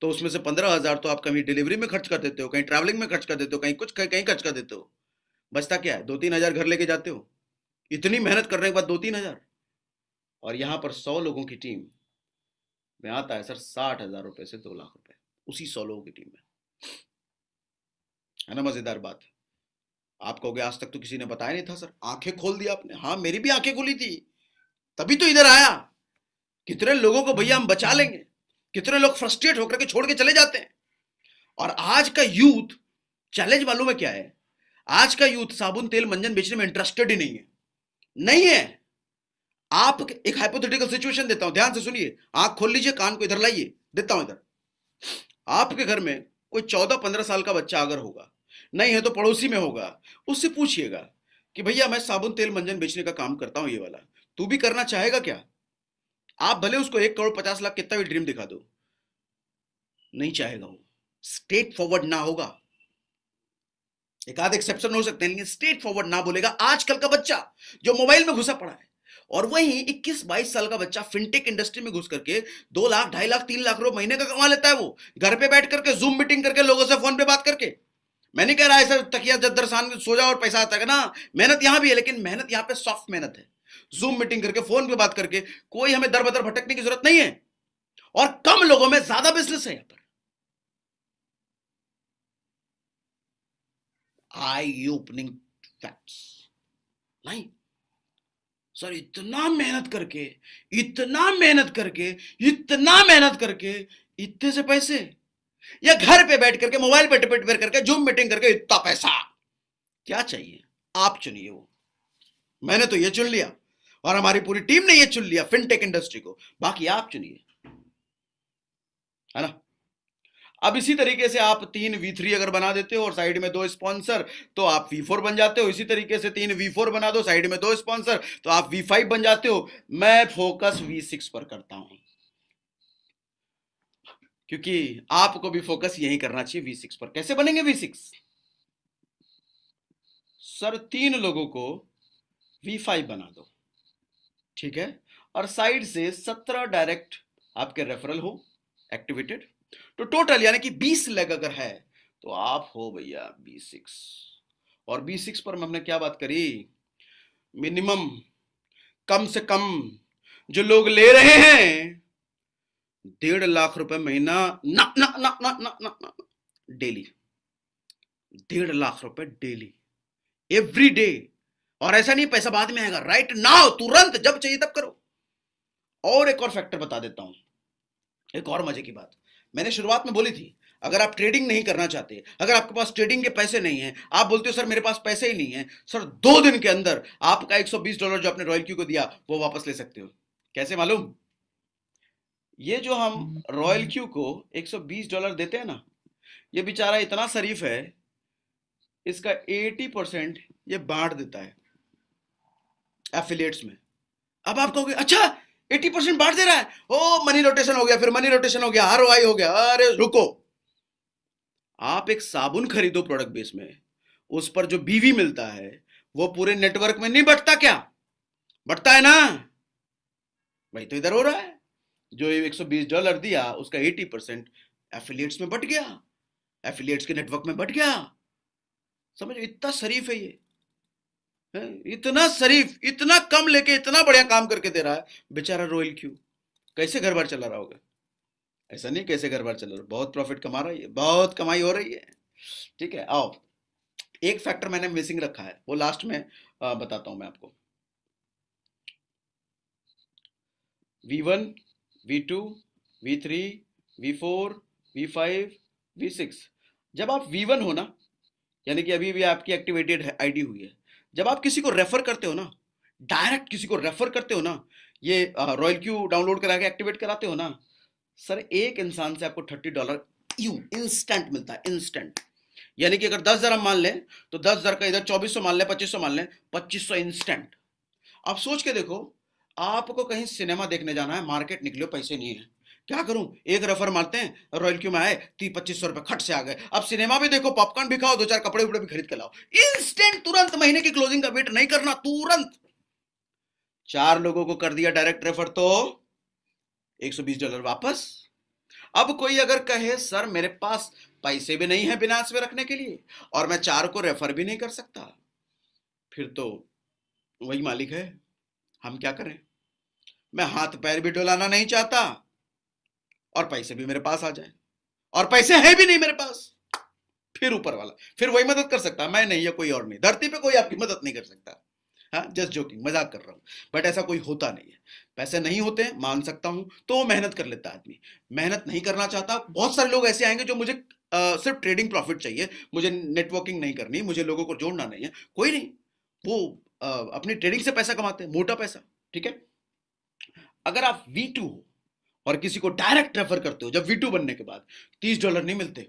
Speaker 1: तो उसमें से 15,000 तो आप कहीं डिलीवरी में खर्च कर देते हो, कहीं ट्रैवलिंग में खर्च कर देते हो, कहीं कुछ कहीं खर्च कर देते हो। बचता क्या है? 2-3 हजार घर लेके जाते हो। इतनी मेहनत करने के बाद 2-3 हजार। और यहां पर 100 लोगों की टीम में आता है सर 60,000 रुपए से 2 लाख रुपए, उसी 100 लोगों की टीम में। है ना मजेदार बात? आप कहोगे आज तक तो किसी ने बताया नहीं था सर, आंखें खोल दी आपने। हाँ, मेरी भी आंखें खुली थी, तभी तो इधर आया। कितने लोगों को भैया हम बचा लेंगे, कितने लोग फ्रस्ट्रेट होकर के छोड़ के चले जाते हैं। और आज का यूथ, चैलेंज मालूम है क्या है? आज का यूथ साबुन तेल मंजन बेचने में इंटरेस्टेड ही नहीं है, नहीं है। आप एक हाइपोथेटिकल सिचुएशन देता हूं, ध्यान से सुनिए, आंख खोल लीजिए, कान को इधर लाइए, देता हूं इधर। आपके घर में कोई 14-15 साल का बच्चा अगर होगा, नहीं है तो पड़ोसी में होगा, उससे पूछिएगा कि भैया मैं साबुन तेल मंजन बेचने का काम करता हूं, ये वाला तू भी करना चाहेगा क्या? आप भले उसको 1 करोड़ 50 लाख कितना भी ड्रीम दिखा दो, नहीं चाहेगा वो, स्ट्रेट फॉरवर्ड ना होगा। एक आध एक्सेप्शन हो सकते हैं, लेकिन स्ट्रेट फॉरवर्ड ना बोलेगा आजकल का बच्चा जो मोबाइल में घुसा पड़ा है। और वहीं 21-22 साल का बच्चा फिनटेक इंडस्ट्री में घुस करके 2 लाख 2.5 लाख 3 लाख रुपए महीने का कमा लेता है, वो घर पे बैठ करके जूम मीटिंग करके लोगों से फोन पे बात करके। मैं नहीं कह रहा है सर तकिया जद्दर सान सो जाओ और पैसा आता है ना, मेहनत यहां भी है, लेकिन मेहनत यहां पे सॉफ्ट मेहनत है। जूम मीटिंग करके फोन पे बात करके कोई हमें दर बदर भटकने की जरूरत नहीं है, और कम लोगों में ज्यादा बिजनेस है यहां पर। आई ओपनिंग फैक्ट्स नहीं सर, इतना मेहनत करके, इतना मेहनत करके, इतना मेहनत करके, इतने से पैसे, या घर पे बैठ करके मोबाइल पे टिपट पर करके जूम मीटिंग करके इतना पैसा, क्या चाहिए? आप चुनिए वो। मैंने तो ये चुन लिया, और हमारी पूरी टीम ने ये चुन लिया फिनटेक इंडस्ट्री को, बाकी आप चुनिए, है ना? अब इसी तरीके से आप 3 V3 अगर बना देते हो और साइड में 2 स्पॉन्सर, तो आप V4 बन जाते हो। इसी तरीके से 3 V4 बना दो, साइड में 2 स्पॉन्सर, तो आप V5 बन जाते हो। मैं फोकस V6 पर करता हूं, क्योंकि आपको भी फोकस यही करना चाहिए V6 पर। कैसे बनेंगे V6? सर 3 लोगों को V5 बना दो, ठीक है, और साइड से 17 डायरेक्ट आपके रेफरल हो एक्टिवेटेड, तो टोटल यानी कि 20 लेग अगर है तो आप हो भैया B6। और B6 पर हमने क्या बात करी? मिनिमम, कम से कम जो लोग ले रहे हैं 1.5 लाख रुपए महीना, ना ना ना ना ना ना, ना डेली, 1.5 लाख रुपए डेली, एवरी डे। और ऐसा नहीं पैसा बाद में आएगा, राइट नाउ, तुरंत, जब चाहिए तब करो। और एक और फैक्टर बता देता हूं, एक और मजे की बात मैंने शुरुआत में बोली थी। अगर आप ट्रेडिंग नहीं करना चाहते, अगर आपके पास ट्रेडिंग के पैसे नहीं है, आप बोलते हो सर मेरे पास पैसे ही नहीं है, सर 2 दिन के अंदर आपका $120 जो आपने रॉयल क्यू को दिया वो वापस ले सकते हो। कैसे मालूम? ये जो हम रॉयल क्यू को $120 देते हैं ना, ये बेचारा इतना शरीफ है, इसका 80% ये बांट देता है एफिलिएट्स में। अब आप कहोगे अच्छा 80% बांट दे रहा है, ओ मनी रोटेशन हो गया, फिर मनी रोटेशन हो गया, ROI हो गया। अरे रुको, आप एक साबुन खरीदो प्रोडक्ट बेस में, उस पर जो BV मिलता है वो पूरे नेटवर्क में नहीं बटता क्या? बटता है ना? वही तो इधर हो रहा है। जो $120 दिया उसका 80% एफिलिएट्स में बट गया, एफिलिएट्स के नेटवर्क में बट गया। समझो इतना शरीफ है ये, इतना शरीफ, इतना कम लेके इतना बढ़िया काम करके दे रहा है बेचारा रॉयल क्यू। कैसे घर बार चला रहा होगा? ऐसा नहीं कैसे घर बार चला रहा, बहुत प्रॉफिट कमा रहा है, बहुत कमाई हो रही है। ठीक है, आओ एक फैक्टर मैंने मिसिंग रखा है, वो लास्ट में बताता हूं मैं आपको। V1, V2, V3, V4, V5, V6। जब आप V1 हो ना, यानी कि अभी भी आपकी एक्टिवेटेड आईडी हुई है, जब आप किसी को रेफर करते हो ना, डायरेक्ट किसी को रेफर करते हो ना, ये रॉयल क्यू डाउनलोड करा के एक्टिवेट कराते हो ना, सर एक इंसान से आपको $30 इंस्टेंट मिलता है, इंस्टेंट। यानी कि अगर 10,000 हम मान लें तो 10,000 का इधर 2400 मान लें, 2500 मान लें, 2500 इंस्टेंट। आप सोच के देखो, आपको कहीं सिनेमा देखने जाना है, मार्केट निकले, पैसे नहीं है, क्या करूं? एक रेफर मारते हैं, रॉयल क्यू में आए, 2500 रुपए खट से आ गए। अब सिनेमा भी देखो, पॉपकॉर्न भी खाओ, 2-4 कपड़े उपड़े भी खरीद के लाओ, इंस्टेंट, तुरंत, महीने की क्लोजिंग का वेट नहीं करना, तुरंत। 4 लोगों को कर दिया डायरेक्ट रेफर तो $120 वापस। अब कोई अगर कहे सर मेरे पास पैसे भी नहीं है बिनास में रखने के लिए, और मैं 4 को रेफर भी नहीं कर सकता, फिर तो वही मालिक है, हम क्या करें? मैं हाथ पैर भी डुलाना नहीं चाहता और पैसे भी मेरे पास आ जाए, और पैसे हैं भी नहीं मेरे पास, फिर ऊपर वाला, फिर वही मदद कर सकता है, मैं नहीं या कोई और नहीं, धरती पे कोई आपकी मदद नहीं कर सकता। हाँ, जस्ट जोकिंग, मजाक कर रहा हूँ, बट ऐसा कोई होता नहीं है। पैसे नहीं होते हैं, मान सकता हूँ, तो वो मेहनत कर लेता है आदमी। मेहनत नहीं करना चाहता, बहुत सारे लोग ऐसे आएंगे जो मुझे सिर्फ ट्रेडिंग प्रॉफिट चाहिए, मुझे नेटवर्किंग नहीं करनी, मुझे लोगों को जोड़ना नहीं है, कोई नहीं, वो अपनी ट्रेडिंग से पैसा कमाते हैं, मोटा पैसा, ठीक है। अगर आप V2 हो और किसी को डायरेक्ट रेफर करते हो, जब V2 बनने के बाद $30 नहीं मिलते,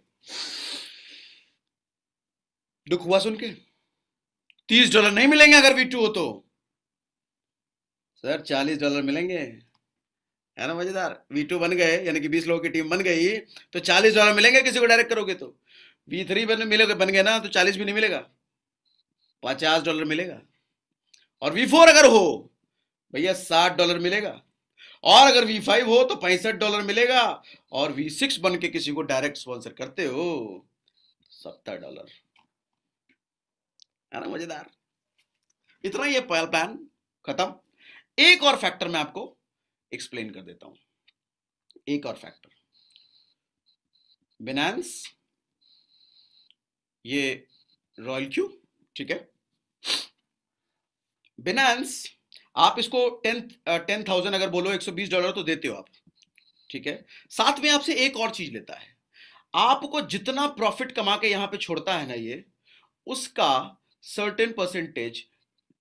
Speaker 1: दुख हुआ सुन के? $30 नहीं मिलेंगे अगर V2 हो तो सर, $40 मिलेंगे, है ना मजेदार। V2 बन गए, यानी कि 20 लोगों की टीम बन गई, तो $40 मिलेंगे किसी को डायरेक्ट करोगे तो। V3 बन गए ना, तो 40 भी नहीं मिलेगा, $50 मिलेगा। और V4 अगर हो भैया $60 मिलेगा, और अगर V5 हो तो $65 मिलेगा, और V6 बन के किसी को डायरेक्ट स्पॉन्सर करते हो $70, है ना मजेदार। इतना ही है प्लान, खत्म। एक और फैक्टर मैं आपको एक्सप्लेन कर देता हूं, एक और फैक्टर। बिनांस, ये रॉयल क्यू, ठीक है। बिनांस, आप इसको 10,000 अगर बोलो, $120 तो देते हो आप, ठीक है। साथ में आपसे एक और चीज लेता है, आपको जितना प्रॉफिट कमा के यहां पे छोड़ता है ना ये, उसका सर्टेन परसेंटेज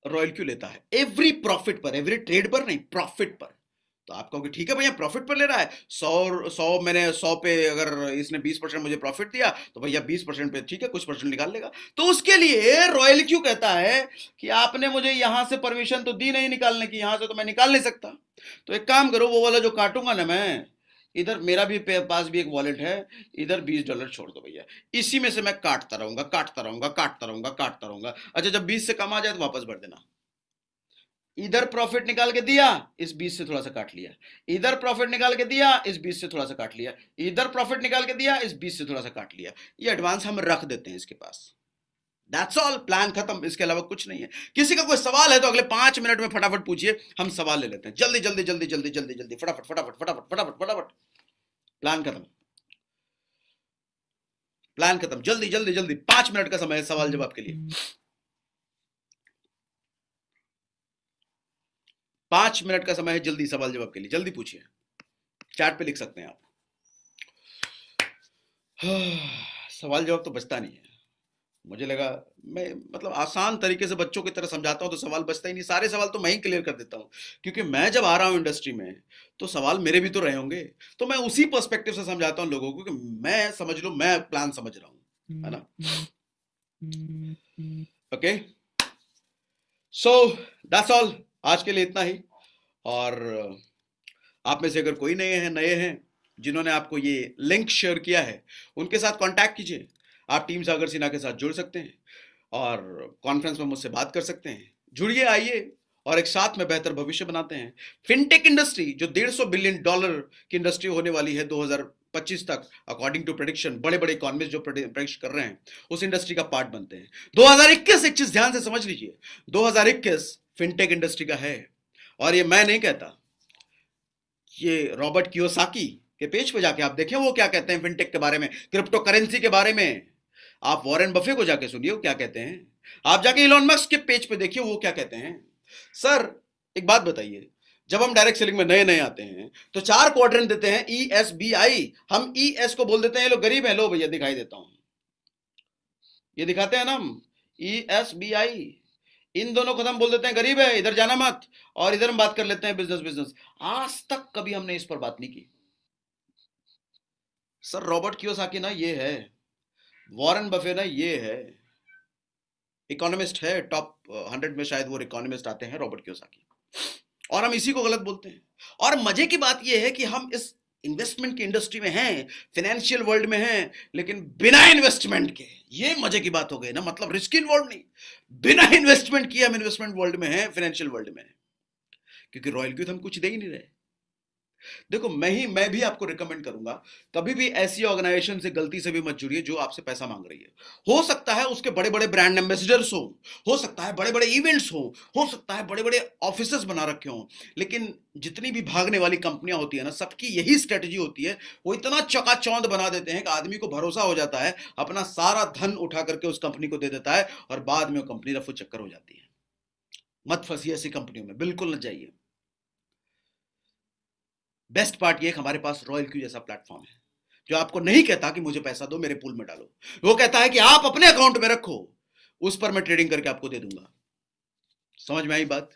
Speaker 1: रॉयल क्यू लेता है, एवरी प्रॉफिट पर, एवरी ट्रेड पर नहीं, प्रॉफिट पर। तो आप कहोगे ठीक है भैया, प्रॉफिट पर ले रहा है, 100 मैंने 100 पे अगर इसने 20% मुझे प्रॉफिट दिया, तो भैया 20% पे ठीक है, कुछ परसेंट निकाल लेगा। तो उसके लिए रॉयल क्यू कहता है कि आपने मुझे यहां से परमिशन तो दी नहीं निकालने की, यहां से तो मैं निकाल नहीं सकता, तो एक काम करो, वो वाला जो काटूंगा ना मैं, इधर मेरा भी पास भी एक वॉलेट है, इधर $20 छोड़ दो भैया, इसी में से मैं काटता रहूंगा, काटता रहूंगा, काटता रहूंगा, काटता रहूंगा। अच्छा, जब 20 से कम आ जाए तो वापस भर देना। इधर प्रॉफिट निकाल के दिया, इस 20 से थोड़ा सा काट लिया, इधर प्रॉफिट निकाल के दिया, इस 20 से थोड़ा सा काट लिया, इधर प्रॉफिट निकाल के दिया, इस 20 से थोड़ा सा काट लिया। ये एडवांस हम रख देते हैं इसके पास। दैट्स ऑल, प्लान खत्म, इसके अलावा कुछ नहीं है। किसी का कोई सवाल है तो अगले 5 मिनट में फटाफट पूछिए, हम सवाल ले लेते हैं, जल्दी जल्दी जल्दी जल्दी जल्दी जल्दी, फटाफट फटाफट फटाफट फटाफट फटाफट। प्लान खत्म, प्लान खत्म, जल्दी जल्दी जल्दी, 5 मिनट का समय है सवाल जवाब के लिए। 5 मिनट का समय है जल्दी सवाल जवाब के लिए, जल्दी पूछिए, चैट पे लिख सकते हैं आप। सवाल जवाब तो बचता नहीं है, मुझे लगा मैं मतलब आसान तरीके से बच्चों की तरह समझाता हूं तो सवाल बचता ही नहीं, सारे सवाल तो मैं ही क्लियर कर देता हूं, क्योंकि मैं जब आ रहा हूं इंडस्ट्री में तो सवाल मेरे भी तो रहे होंगे, तो मैं उसी पर्सपेक्टिव से समझाता हूं लोगों को कि मैं समझ लो, मैं प्लान समझ रहा हूं, है ना। ओके, सो दैट्स ऑल, आज के लिए इतना ही। और आप में से अगर कोई नए हैं जिन्होंने आपको ये लिंक शेयर किया है, उनके साथ कांटेक्ट कीजिए, आप टीम सागर सिन्हा के साथ जुड़ सकते हैं और कॉन्फ्रेंस में मुझसे बात कर सकते हैं। जुड़िए, आइए, और एक साथ में बेहतर भविष्य बनाते हैं। फिनटेक इंडस्ट्री जो $150 बिलियन की इंडस्ट्री होने वाली है 2025 तक, अकॉर्डिंग टू प्रेडिक्शन, बड़े बड़े इकोनॉमिस्ट जो प्रेडिक्ट कर रहे हैं, उस इंडस्ट्री का पार्ट बनते हैं। 2021, एक चीज ध्यान से समझ लीजिए, 2021 फिनटेक इंडस्ट्री का है, और ये मैं नहीं कहता, ये रॉबर्ट कियोसाकी के पेज पे जाके आप देखें वो क्या कहते हैं फिनटेक के बारे में, क्रिप्टो करेंसी के बारे में। आप वॉरेन बफे को जाके सुनिए वो क्या कहते हैं, आप जाके इलॉन मस्क के पेज पे देखिए वो क्या कहते हैं। सर, एक बात बताइए, जब हम डायरेक्ट सेलिंग में नए आते हैं तो 4 क्वाड्रेंट देते हैं, ESBI, हम ES को बोल देते हैं, ये लोग गरीब है, लो भैया दिखाई देता हूं, ये दिखाते हैं ना हम, ESBI, इन दोनों को हम बोल देते हैं गरीब है, इधर जाना मत, और इधर हम बात कर लेते हैं बिजनेस। आज तक कभी हमने इस पर बात नहीं की। सर, रॉबर्ट कियोसाकी ना ये है, वॉरेन बफे ना ये है, इकोनॉमिस्ट है, टॉप 100 में शायद वो इकोनॉमिस्ट आते हैं, रॉबर्ट कियोसाकी, और हम इसी को गलत बोलते हैं। और मजे की बात यह है कि हम इस इन्वेस्टमेंट की इंडस्ट्री में हैं, फाइनेंशियल वर्ल्ड में हैं, लेकिन बिना इन्वेस्टमेंट के, ये मजे की बात हो गई ना, मतलब रिस्क इन्वॉल्व नहीं, बिना इन्वेस्टमेंट किए हम इन्वेस्टमेंट वर्ल्ड में हैं, फाइनेंशियल वर्ल्ड में हैं, क्योंकि रॉयल क्यू हम कुछ दे ही नहीं रहे, देखो मैं भी आपको रिकमेंड करूंगा, कभी भी ऐसी ऑर्गेनाइजेशन से गलती से भी मत जुड़िए जो आपसे पैसा मांग रही है। हो सकता है उसके बड़े बड़े ब्रांड एम्बेसडर्स हो सकता है बड़े बड़े इवेंट्स हो सकता है बड़े बड़े ऑफिसेस बना रखे हों, लेकिन जितनी भी भागने वाली कंपनियां होती है ना, सबकी यही स्ट्रेटजी होती है। वो इतना चकाचौंध बना देते हैं कि आदमी को भरोसा हो जाता है, अपना सारा धन उठा करके उस कंपनी को दे देता है, और बाद में वो कंपनी रफू चक्कर हो जाती है। मत फंसिए ऐसी कंपनियों में, बिल्कुल न जाइए। बेस्ट पार्ट ये है कि हमारे पास रॉयल क्यू जैसा प्लेटफॉर्म है, जो आपको नहीं कहता कि मुझे पैसा दो, मेरे पूल में डालो। वो कहता है कि आप अपने अकाउंट में रखो, उस पर मैं ट्रेडिंग करके आपको दे दूंगा। समझ में आई बात?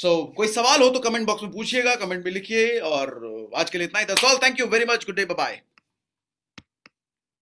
Speaker 1: कोई सवाल हो तो कमेंट बॉक्स में पूछिएगा, कमेंट में लिखिए। और आज के लिए इतना ही। That's all. Thank you very much. Good day, bye bye.